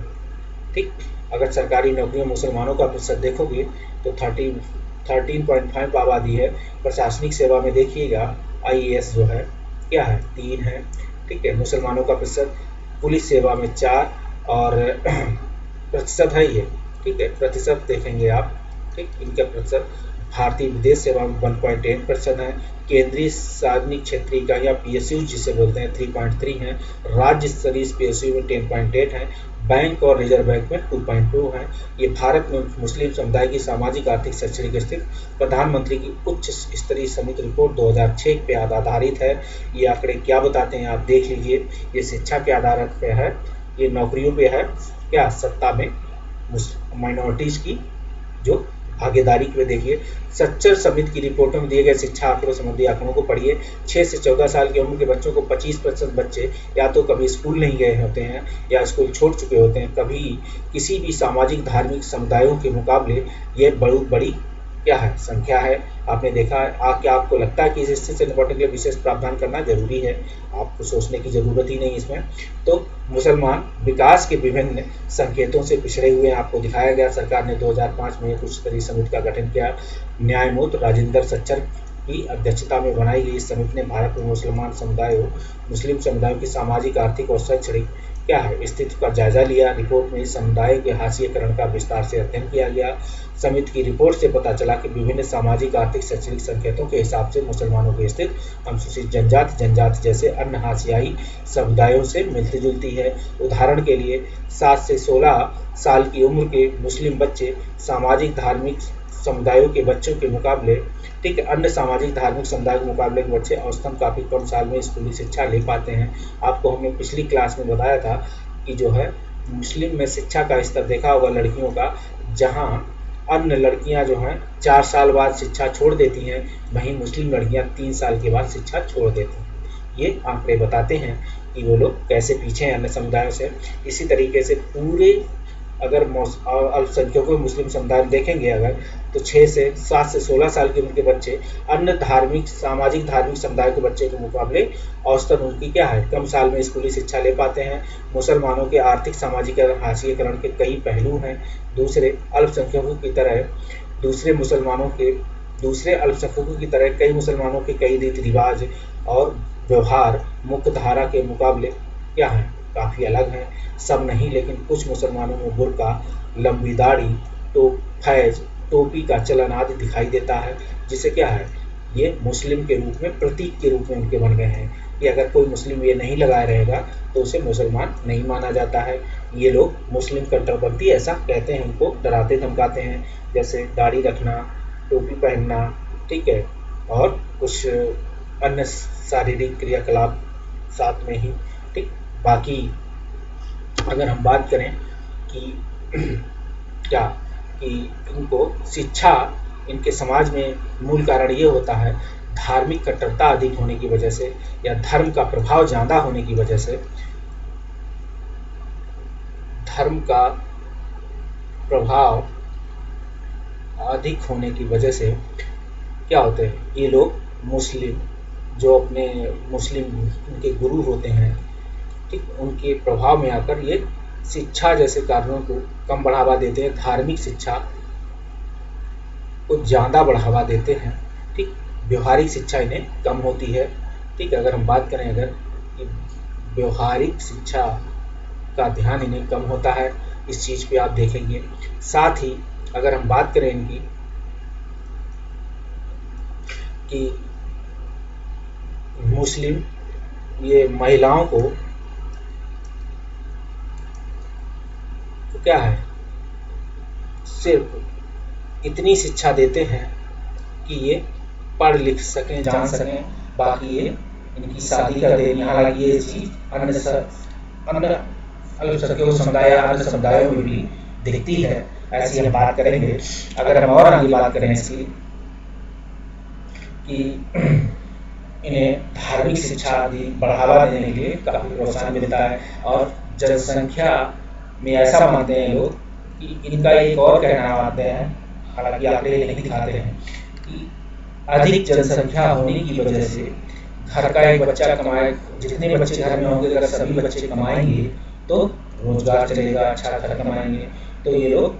ठीक, अगर सरकारी नौकरियों मुसलमानों का प्रतिशत देखोगे तो 13.5 आबादी है। प्रशासनिक सेवा में देखिएगा IAS जो है क्या है 3 है। ठीक है, मुसलमानों का प्रतिशत पुलिस सेवा में 4 और प्रतिशत है ये। ठीक है, प्रतिशत देखेंगे आप। ठीक, इनका प्रतिशत भारतीय विदेश सेवा में 1.8% है। केंद्रीय सार्वजनिक क्षेत्र इकाइयाँ PSU जिसे बोलते हैं 3.3 है। राज्य स्तरीय PSU में 10.8 है। बैंक और रिजर्व बैंक में 2.2 है। ये भारत में मुस्लिम समुदाय की सामाजिक आर्थिक शैक्षणिक स्थिति प्रधानमंत्री की उच्च स्तरीय समिति रिपोर्ट 2006 पे आधारित है। ये आंकड़े क्या बताते हैं आप देख लीजिए। ये शिक्षा के आधार पे है, ये नौकरियों पे है, क्या सत्ता में माइनॉरिटीज की जो भागीदारी पे देखिए। सच्चर समिति की रिपोर्टों में दिए गए शिक्षा आंकड़ों संबंधी आंकड़ों को पढ़िए। 6 से 14 साल की उम्र के बच्चों को 25% बच्चे या तो कभी स्कूल नहीं गए होते हैं या स्कूल छोड़ चुके होते हैं। कभी किसी भी सामाजिक धार्मिक समुदायों के मुकाबले ये बहुत बड़ी क्या है संख्या है। आपने देखा है। क्या आपको लगता है कि इस स्थिति से निपटने के लिए विशेष प्रावधान करना जरूरी है? आपको सोचने की जरूरत ही नहीं इसमें। तो मुसलमान विकास के विभिन्न संकेतों से पिछड़े हुए आपको दिखाया गया। सरकार ने 2005 में उच्च स्तरीय समिति का गठन किया। न्यायमूर्ति राजेंद्र सच्चर की अध्यक्षता में बनाई गई इस समिति ने भारत में मुस्लिम समुदायों की सामाजिक आर्थिक और शैक्षणिक क्या है स्थिति का जायजा लिया। रिपोर्ट में इस समुदाय के हाशिएकरण का विस्तार से अध्ययन किया गया। समिति की रिपोर्ट से पता चला कि विभिन्न सामाजिक आर्थिक शैक्षणिक संकेतों के हिसाब से मुसलमानों की स्थिति अनुसूचित जनजाति जैसे अन्य हाशियाई समुदायों से मिलती जुलती है। उदाहरण के लिए 7 से 16 साल की उम्र के मुस्लिम बच्चे सामाजिक धार्मिक समुदायों के बच्चों के मुकाबले ठीक है अन्य सामाजिक धार्मिक समुदाय के मुकाबले के बच्चे औसतन काफ़ी कम साल में स्कूली शिक्षा ले पाते हैं। आपको हमने पिछली क्लास में बताया था कि जो है मुस्लिम में शिक्षा का स्तर देखा होगा लड़कियों का, जहां अन्य लड़कियां जो हैं 4 साल बाद शिक्षा छोड़ देती हैं, वहीं मुस्लिम लड़कियां 3 साल के बाद शिक्षा छोड़ देती हैं। ये आंकड़े बताते हैं कि वो लोग कैसे पीछे हैं अन्य समुदायों से। इसी तरीके से पूरे अगर अल्पसंख्यकों मुस्लिम समुदाय देखेंगे अगर तो 7 से 16 साल की उम्र के बच्चे अन्य सामाजिक धार्मिक समुदाय के बच्चे के मुकाबले औसतन उनकी क्या है कम साल में स्कूली शिक्षा ले पाते हैं। मुसलमानों के आर्थिक सामाजिक हाशिएकरण के कई पहलू हैं। दूसरे अल्पसंख्यकों की तरह कई मुसलमानों के कई रीति रिवाज और व्यवहार मुख्य धारा के मुकाबले क्या है काफ़ी अलग हैं। सब नहीं लेकिन कुछ मुसलमानों में बुर्का, लंबी दाढ़ी, फैज, टोपी का चलन आदि दिखाई देता है, जिसे क्या है ये मुस्लिम के रूप में प्रतीक के रूप में उनके बन गए हैं कि अगर कोई मुस्लिम ये नहीं लगाए रहेगा तो उसे मुसलमान नहीं माना जाता है। ये लोग मुस्लिम कट्टरपंथी ऐसा कहते हैं, उनको डराते धमकाते हैं, जैसे दाढ़ी रखना, टोपी पहनना, ठीक है, और कुछ अन्य शारीरिक क्रियाकलाप साथ में ही। ठीक, बाकी अगर हम बात करें कि क्या कि इनको शिक्षा इनके समाज में मूल कारण ये होता है धार्मिक कट्टरता अधिक होने की वजह से या धर्म का प्रभाव ज़्यादा होने की वजह से, धर्म का प्रभाव अधिक होने की वजह से क्या होते हैं ये लोग मुस्लिम जो अपने मुस्लिम उनके गुरु होते हैं, ठीक, उनके प्रभाव में आकर ये शिक्षा जैसे कारणों को कम बढ़ावा देते हैं, धार्मिक शिक्षा को ज़्यादा बढ़ावा देते हैं। ठीक, व्यवहारिक शिक्षा इन्हें कम होती है। ठीक है। अगर हम बात करें अगर कि व्यवहारिक शिक्षा का ध्यान इन्हें कम होता है, इस चीज़ पे आप देखेंगे। साथ ही अगर हम बात करें इनकी कि मुस्लिम ये महिलाओं को तो क्या है, सिर्फ इतनी शिक्षा देते हैं कि ये पढ़ लिख सकें, जान सकें, बाकी ये इनकी शादी कर देनी। हालांकि ये चीज़ अन्य अल्पसंख्यक समुदाय अन्य समुदायों में भी दिखती है, ऐसी हम बात करेंगे। अगर हम और आगे बात करें इसकी कि इन्हें धार्मिक शिक्षा आदि बढ़ावा देने के लिए काफ़ी प्रोत्साहन मिलता है, और जनसंख्या में ऐसा मानते हैं लोग कि इनका एक और कहना मानते हैं, हालांकि आंकड़े नहीं दिखाते हैं, कि अधिक जनसंख्या होने की वजह से घर का एक बच्चा कमाए, जितने बच्चे घर में होंगे अगर सभी बच्चे कमाएंगे तो रोजगार चलेगा, अच्छा घर कमाएंगे। तो ये लोग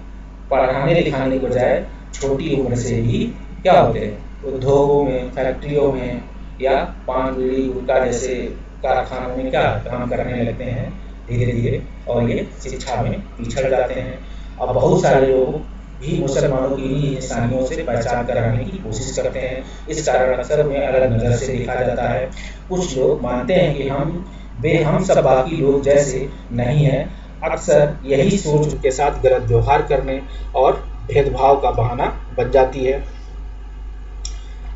पढ़ाने लिखाने के बजाय छोटी उम्र से ही क्या होते हैं, उद्योगों में, फैक्ट्रियों में या पान बीड़ी गुटखा जैसे कारखानों में क्या काम करने लगते हैं धीरे धीरे, और ये शिक्षा में पिछड़ जाते हैं। अब बहुत सारे लोग भी मुसलमानों की इंसानियों से पहचान कराने की कोशिश करते हैं। इस कारण अक्सर उन्हें अलग नज़र से देखा जाता है। कुछ लोग मानते हैं कि हम सब बाकी लोग जैसे नहीं हैं। अक्सर यही सोच के साथ गलत व्यवहार करने और भेदभाव का बहाना बन जाती है।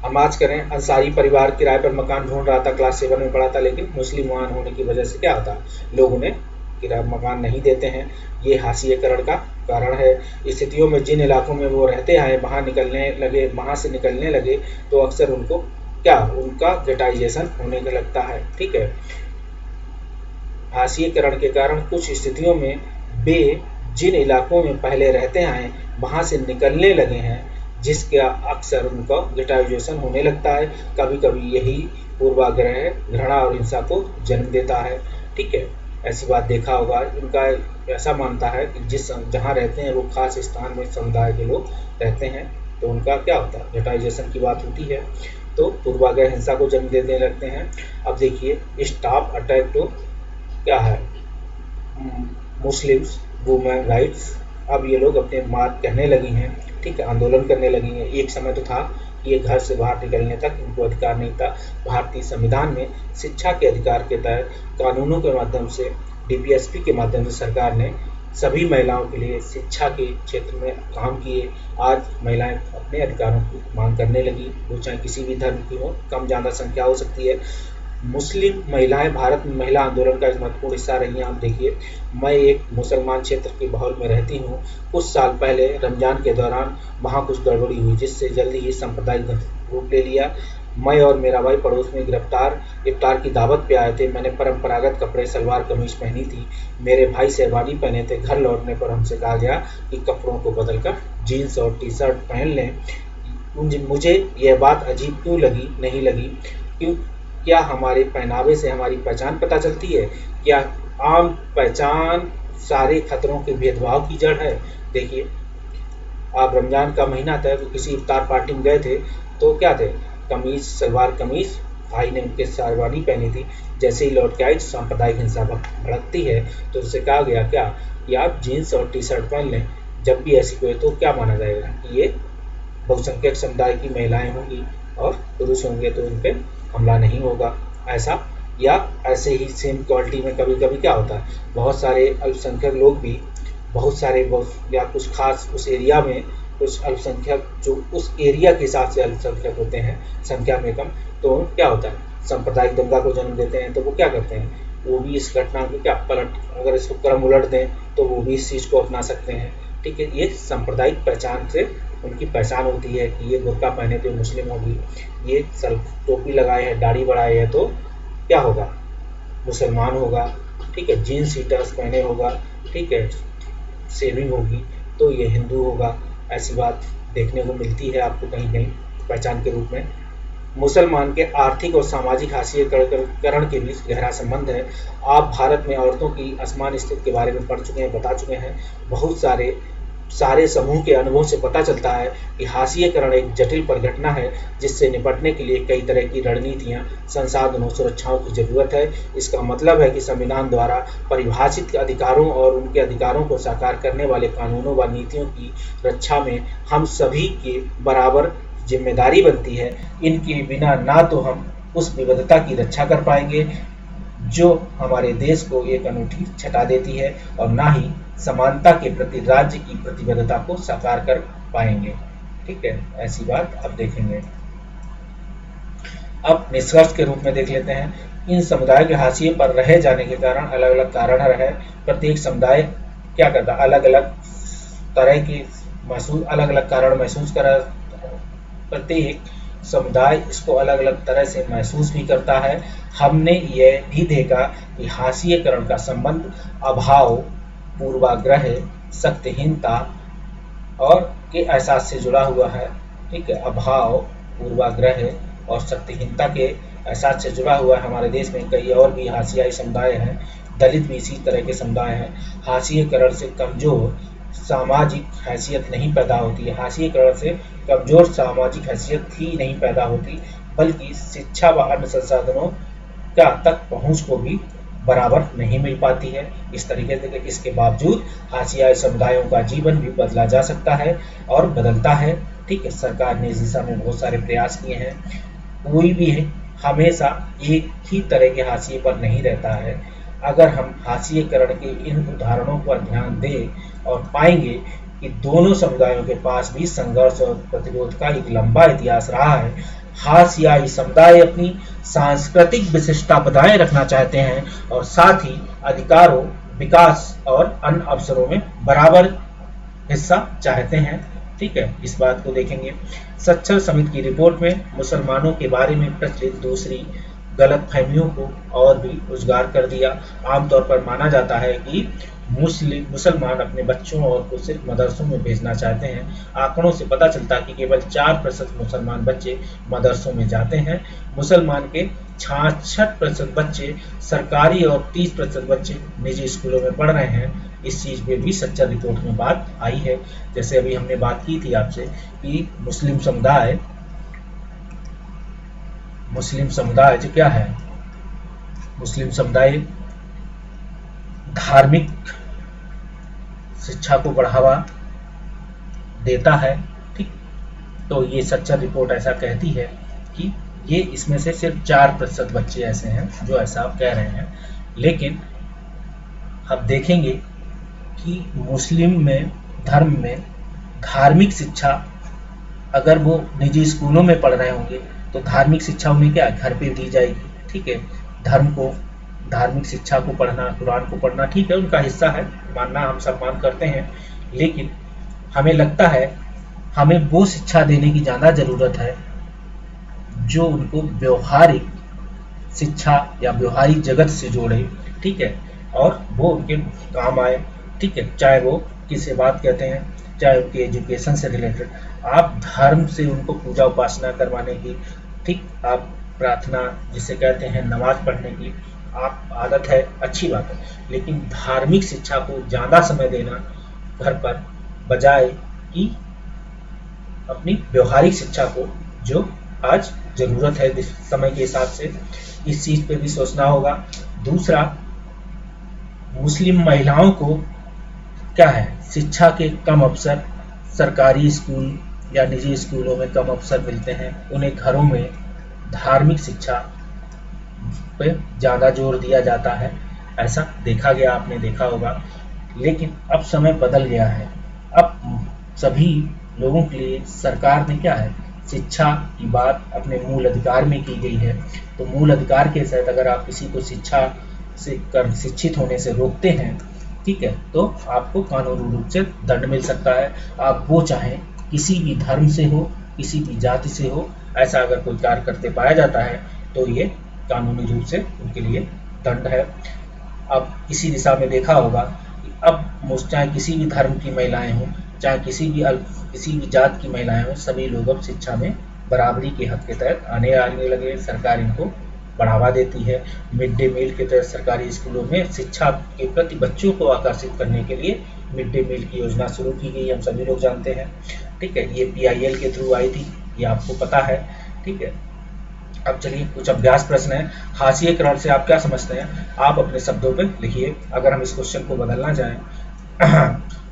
हम आज करें, अंसारी परिवार किराए पर मकान ढूंढ रहा था, क्लास 7 में पढ़ा था, लेकिन मुस्लिमान होने की वजह से क्या होता है, लोग उन्हें किराए मकान नहीं देते हैं। ये हाशिएकरण का कारण है। स्थितियों में जिन इलाकों में वो रहते हैं वहाँ से निकलने लगे तो अक्सर उनको क्या, उनका गेटाइजेशन होने लगता है। ठीक है, हाशिएकरण के कारण कुछ स्थितियों में वे जिन इलाकों में पहले रहते हैं वहाँ से निकलने लगे हैं, जिसके अक्सर उनका गेटाइजेशन होने लगता है। कभी कभी यही पूर्वाग्रह घृणा और हिंसा को जन्म देता है। ठीक है, ऐसी बात देखा होगा। इनका ऐसा मानता है कि जहाँ रहते हैं वो खास स्थान में समुदाय के लोग रहते हैं, तो उनका क्या होता है, गेटाइजेशन की बात होती है, तो पूर्वाग्रह हिंसा को जन्म देने लगते हैं। अब देखिए, स्टॉप अटैक तो क्या है, मुस्लिम्स वुमेन राइट्स, अब ये लोग अपने बात कहने लगी हैं। ठीक है, आंदोलन करने लगी हैं। एक समय तो था कि ये घर से बाहर निकलने तक इनको अधिकार नहीं था। भारतीय संविधान में शिक्षा के अधिकार के तहत कानूनों के माध्यम से, डीपीएसपी के माध्यम से सरकार ने सभी महिलाओं के लिए शिक्षा के क्षेत्र में काम किए। आज महिलाएं अपने अधिकारों की मांग करने लगी, वो चाहे किसी भी धर्म की हो, कम ज़्यादा संख्या हो सकती है। मुस्लिम महिलाएं भारत में महिला आंदोलन का एक महत्वपूर्ण हिस्सा रही हैं। आप देखिए, मैं एक मुसलमान क्षेत्र के माहौल में रहती हूँ। कुछ साल पहले रमज़ान के दौरान वहाँ कुछ गड़बड़ी हुई, जिससे जल्दी ही सांप्रदायिक रूप ले लिया। मैं और मेरा भाई पड़ोस में इफ्तार की दावत पे आए थे। मैंने परंपरागत कपड़े सलवार कमीज पहनी थी, मेरे भाई शेरवानी पहने थे। घर लौटने पर हमसे कहा गया कि कपड़ों को बदलकर जीन्स और टी शर्ट पहन लें। मुझे यह बात अजीब क्यों नहीं लगी, क्या हमारे पहनावे से हमारी पहचान पता चलती है? क्या आम पहचान सारे खतरों के भेदभाव की जड़ है? देखिए, आप रमज़ान का महीना था तो किसी इफ्तार पार्टी में गए थे तो क्या थे, कमीज, सलवार कमीज, भाई ने उनके शेरवानी पहनी थी। जैसे ही लौट के आई सांप्रदायिक हिंसा भड़कती है तो उससे कहा गया क्या कि आप जीन्स और टी शर्ट पहन लें। जब भी ऐसी कोई तो क्या माना जाएगा कि ये बहुसंख्यक समुदाय की महिलाएं होंगी और पुरुष होंगे तो उन पर हमला नहीं होगा, ऐसा। या ऐसे ही सेम क्वालिटी में कभी कभी क्या होता है, बहुत सारे अल्पसंख्यक लोग भी या कुछ खास उस एरिया में कुछ अल्पसंख्यक जो उस एरिया के हिसाब से अल्पसंख्यक होते हैं संख्या में कम, तो क्या होता है, सांप्रदायिक दंगा को जन्म देते हैं। तो वो क्या करते हैं, वो भी इस घटना को क्या अगर इसको क्रम उलट दें तो वो भी इस चीज़ को अपना सकते हैं। ठीक है, ये सांप्रदायिक पहचान से उनकी पहचान होती है कि ये बुर्का पहने तो मुस्लिम होगी, ये सर टोपी लगाए है, दाढ़ी बढ़ाए है तो क्या होगा, मुसलमान होगा। ठीक है, जीन्स टी-शर्ट पहने होगा, ठीक है, सेविंग होगी तो ये हिंदू होगा। ऐसी बात देखने को मिलती है आपको कहीं कहीं पहचान के रूप में। मुसलमान के आर्थिक और सामाजिक हाशिएकरण के बीच गहरा संबंध है। आप भारत में औरतों की असमान स्थिति के बारे में पढ़ चुके हैं, बता चुके हैं। बहुत सारे सारे समूह के अनुभव से पता चलता है कि हाशिएकरण एक जटिल परिघटना है जिससे निपटने के लिए कई तरह की रणनीतियां, संसाधनों, सुरक्षाओं की जरूरत है। इसका मतलब है कि संविधान द्वारा परिभाषित अधिकारों और उनके अधिकारों को साकार करने वाले कानूनों व नीतियों की रक्षा में हम सभी के बराबर जिम्मेदारी बनती है। इनके बिना ना तो हम उस विविधता की रक्षा कर पाएंगे जो हमारे देश को एक अनूठी छटा देती है, और ना ही समानता के प्रति राज्य की प्रतिबद्धता को साकार कर पाएंगे। ठीक है, ऐसी बात अब देखेंगे। अब निष्कर्ष के रूप में देख लेते हैं। इन समुदाय के हाशिए पर रह जाने के कारण अलग अलग कारण रहे। प्रत्येक समुदाय क्या करता, अलग अलग तरह की अलग अलग कारण महसूस करा। प्रत्येक समुदाय इसको अलग अलग तरह से महसूस भी करता है। हमने यह भी देखा कि हाशिएकरण का संबंध अभाव, पूर्वाग्रह, शक्तिहीनता और के एहसास से जुड़ा हुआ है। ठीक है, अभाव, पूर्वाग्रह और शक्तिहीनता के एहसास से जुड़ा हुआ है। हमारे देश में कई और भी हाशियाई समुदाय हैं, दलित भी इसी तरह के समुदाय हैं। हाशिएकरण से कमजोर सामाजिक हैसियत नहीं पैदा होती है। हाशिएकरण से कमजोर सामाजिक हैसियत ही नहीं पैदा होती, बल्कि शिक्षा व अन्य संसाधनों का तक पहुंच को भी बराबर नहीं मिल पाती है। इस तरीके से इसके बावजूद हाशियाई समुदायों का जीवन भी बदला जा सकता है और बदलता है। ठीक है, सरकार ने इस दिशा में बहुत सारे प्रयास किए हैं। कोई भी हमेशा एक ही तरह के हाशिए पर नहीं रहता है। अगर हम हाशिएकरण के इन उदाहरणों पर ध्यान दें और पाएंगे कि दोनों समुदायों के पास भी संघर्ष और प्रतिरोध का एक लंबा इतिहास रहा है। हाशियाई समुदाय अपनी सांस्कृतिक विशिष्टता बनाए रखना चाहते हैं और साथ ही अधिकारों, विकास और अन्य अवसरों में बराबर हिस्सा चाहते हैं। ठीक है, इस बात को देखेंगे। सच्चर समिति की रिपोर्ट में मुसलमानों के बारे में प्रचलित दूसरी गलत फहमियों को और भी उजागर कर दिया। आमतौर पर माना जाता है कि मुसलमान अपने बच्चों और को सिर्फ मदरसों में भेजना चाहते हैं। आंकड़ों से पता चलता है कि केवल 4% मुसलमान बच्चे मदरसों में जाते हैं। मुसलमान के 66% बच्चे सरकारी और 30% बच्चे निजी स्कूलों में पढ़ रहे हैं। इस चीज़ पे भी सच्चर रिपोर्ट में बात आई है। जैसे अभी हमने बात की थी आपसे कि मुस्लिम समुदाय जो क्या है, मुस्लिम समुदाय धार्मिक शिक्षा को बढ़ावा देता है। ठीक, तो ये सच्चर रिपोर्ट ऐसा कहती है कि ये इसमें से सिर्फ 4% बच्चे ऐसे हैं जो ऐसा कह रहे हैं। लेकिन अब देखेंगे कि मुस्लिम में धर्म में धार्मिक शिक्षा, अगर वो निजी स्कूलों में पढ़ रहे होंगे तो धार्मिक शिक्षा उन्हें क्या घर पे दी जाएगी। ठीक है, धार्मिक शिक्षा को पढ़ना, कुरान को पढ़ना ठीक है, उनका हिस्सा है, मानना हम सम्मान करते हैं। लेकिन हमें लगता है हमें वो शिक्षा देने की ज़्यादा ज़रूरत है जो उनको व्यवहारिक शिक्षा या व्यवहारिक जगत से जोड़े। ठीक है, और वो उनके काम आए। ठीक है, चाहे वो किसी बात कहते हैं, चाहे उनके एजुकेशन से रिलेटेड, आप धर्म से उनको पूजा उपासना करवाने की, ठीक, आप प्रार्थना जिसे कहते हैं नमाज पढ़ने की आप आदत है, अच्छी बात है। लेकिन धार्मिक शिक्षा को ज़्यादा समय देना घर पर, बजाय कि अपनी व्यवहारिक शिक्षा को जो आज ज़रूरत है समय के हिसाब से, इस चीज़ पे भी सोचना होगा। दूसरा, मुस्लिम महिलाओं को क्या है, शिक्षा के कम अवसर, सरकारी स्कूल या निजी स्कूलों में कम अवसर मिलते हैं। उन्हें घरों में धार्मिक शिक्षा पे ज़्यादा जोर दिया जाता है, ऐसा देखा गया, आपने देखा होगा। लेकिन अब समय बदल गया है। अब सभी लोगों के लिए सरकार ने क्या है, शिक्षा की बात अपने मूल अधिकार में की गई है। तो मूल अधिकार के तहत अगर आप किसी को शिक्षित होने से रोकते हैं, ठीक है, तो आपको कानूनी रूप से दंड मिल सकता है। आप वो चाहें किसी भी धर्म से हो, किसी भी जाति से हो, ऐसा अगर कोई कार्य करते पाया जाता है तो ये कानूनी रूप से उनके लिए दंड है। अब इसी दिशा में देखा होगा कि अब चाहे किसी भी धर्म की महिलाएं हों, चाहे किसी भी जात की महिलाएं हों, सभी लोग अब शिक्षा में बराबरी के हक के तहत आने लगे। सरकार इनको बढ़ावा देती है। मिड डे मील के तहत सरकारी स्कूलों में शिक्षा के प्रति बच्चों को आकर्षित करने के लिए मिड डे मील की योजना शुरू की गई, हम सभी लोग जानते हैं। ठीक है, ये PIL के थ्रू आई थी, ये आपको पता है। ठीक है, अब चलिए कुछ अभ्यास प्रश्न है। हाशिएकरण से आप क्या समझते हैं, आप अपने शब्दों पे लिखिए। अगर हम इस क्वेश्चन को बदलना चाहें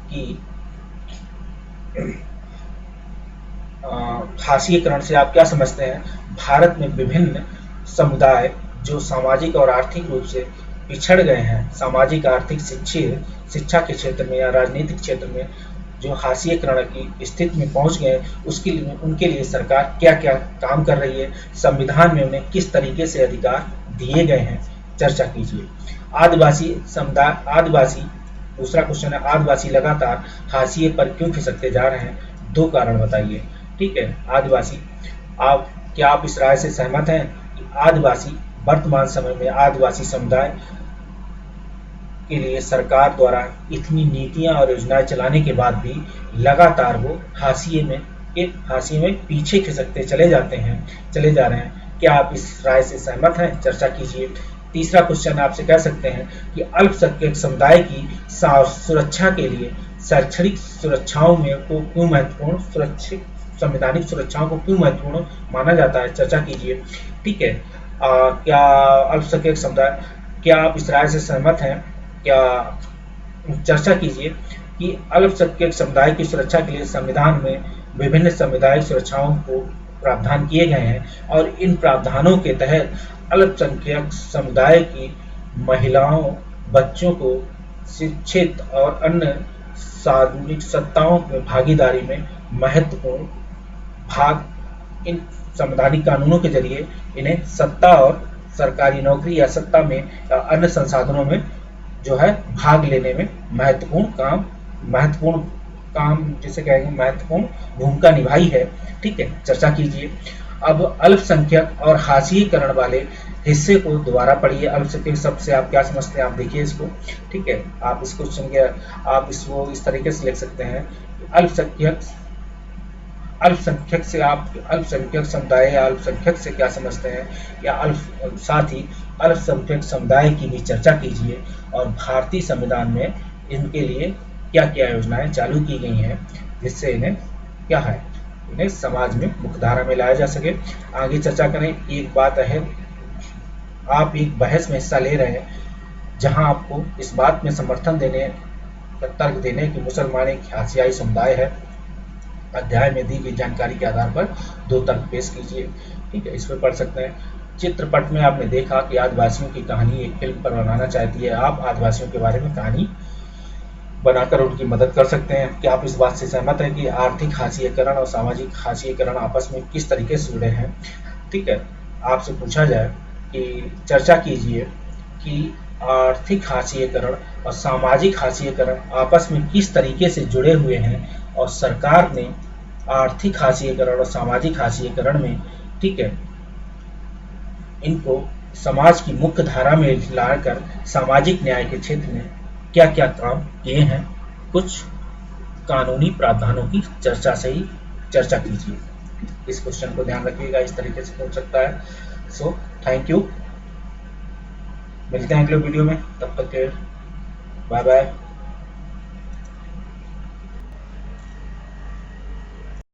कि हाशिएकरण से आप क्या समझते हैं, भारत में विभिन्न समुदाय जो सामाजिक और आर्थिक रूप से पिछड़ गए हैं, सामाजिक आर्थिक शिक्षा के क्षेत्र में या राजनीतिक क्षेत्र में जो हाशिएकरण की स्थिति में पहुंच गए, उसके लिए उनके लिए सरकार क्या क्या काम कर रही है, संविधान में उन्हें किस तरीके से अधिकार दिए गए हैं, चर्चा कीजिए। आदिवासी समुदाय, आदिवासी, दूसरा क्वेश्चन है, आदिवासी लगातार हाशिए पर क्यों खिसकते जा रहे हैं, 2 कारण बताइए। ठीक है, आदिवासी, क्या आप इस राय से सहमत हैं कि आदिवासी वर्तमान समय में आदिवासी समुदाय के लिए सरकार द्वारा इतनी नीतियां और योजनाएं चलाने के बाद भी लगातार वो हाशिए में पीछे खिसकते चले जा रहे हैं, क्या आप इस राय से सहमत हैं, चर्चा कीजिए। तीसरा क्वेश्चन आपसे कह सकते हैं कि अल्पसंख्यक समुदाय की सुरक्षा के लिए शैक्षणिक सुरक्षाओं में को क्यों महत्वपूर्ण, सुरक्षित संवैधानिक सुरक्षाओं को क्यों महत्वपूर्ण माना जाता है, चर्चा कीजिए। ठीक है, क्या अल्पसंख्यक समुदाय, क्या आप इस राय से सहमत हैं, क्या चर्चा कीजिए कि अल्पसंख्यक समुदाय की सुरक्षा के लिए संविधान में विभिन्न सामुदायिक सुरक्षाओं को प्रावधान किए गए हैं और इन प्रावधानों के तहत अल्पसंख्यक समुदाय की महिलाओं, बच्चों को शिक्षित और अन्य सार्वजनिक सत्ताओं में भागीदारी में महत्वपूर्ण भाग, इन संवैधानिक कानूनों के जरिए इन्हें सत्ता और सरकारी नौकरी या सत्ता में या अन्य संसाधनों में जो है भाग लेने में महत्वपूर्ण काम जिसे कहेंगे महत्वपूर्ण भूमिका निभाई है। ठीक है, चर्चा कीजिए। अब अल्पसंख्यक और हाशिएकरण वाले हिस्से को दोबारा पढ़िए। अल्पसंख्यक शब्द से आप क्या समझते हैं, आप देखिए इसको। ठीक है, आप इस क्वेश्चन के आप इसको इस तरीके से लिख सकते हैं, अल्पसंख्यक से आप अल्पसंख्यक समुदाय या अल्पसंख्यक से क्या समझते हैं, या साथ ही अल्पसंख्यक समुदाय की भी चर्चा कीजिए और भारतीय संविधान में इनके लिए क्या क्या योजनाएं चालू की गई हैं जिससे इन्हें क्या है, इन्हें समाज में मुख्यधारा में लाया जा सके। आगे चर्चा करें। एक बात है, आप एक बहस में हिस्सा ले रहे हैं जहां आपको इस बात में समर्थन देने, तर्क देने कि मुसलमान एक हाशियाई समुदाय है। अध्याय में दी गई जानकारी के आधार पर 2 तर्क पेश कीजिए। ठीक है, इस पर पढ़ सकते हैं। चित्रपट में आपने देखा कि आदिवासियों की कहानी एक फिल्म पर बनाना चाहती है, आप आदिवासियों के बारे में कहानी बनाकर उनकी मदद कर सकते हैं। क्या आप इस बात से सहमत हैं कि आर्थिक हाशिएकरण और सामाजिक हाशिएकरण आपस में किस तरीके से जुड़े हैं? ठीक है, आपसे पूछा जाए कि चर्चा कीजिए कि आर्थिक हाशिएकरण और सामाजिक हाशिएकरण आपस में किस तरीके से जुड़े हुए हैं और सरकार ने आर्थिक हाशिएकरण और सामाजिक हाशिएकरण में, ठीक है, इनको समाज की मुख्य धारा में लाकर सामाजिक न्याय के क्षेत्र में क्या क्या काम किए हैं, कुछ कानूनी प्रावधानों की चर्चा से ही चर्चा कीजिए। इस क्वेश्चन को ध्यान रखिएगा, इस तरीके से पूछ सकता है। सो थैंक यू, मिलते हैं अगले वीडियो में, तब तक के बाय बाय।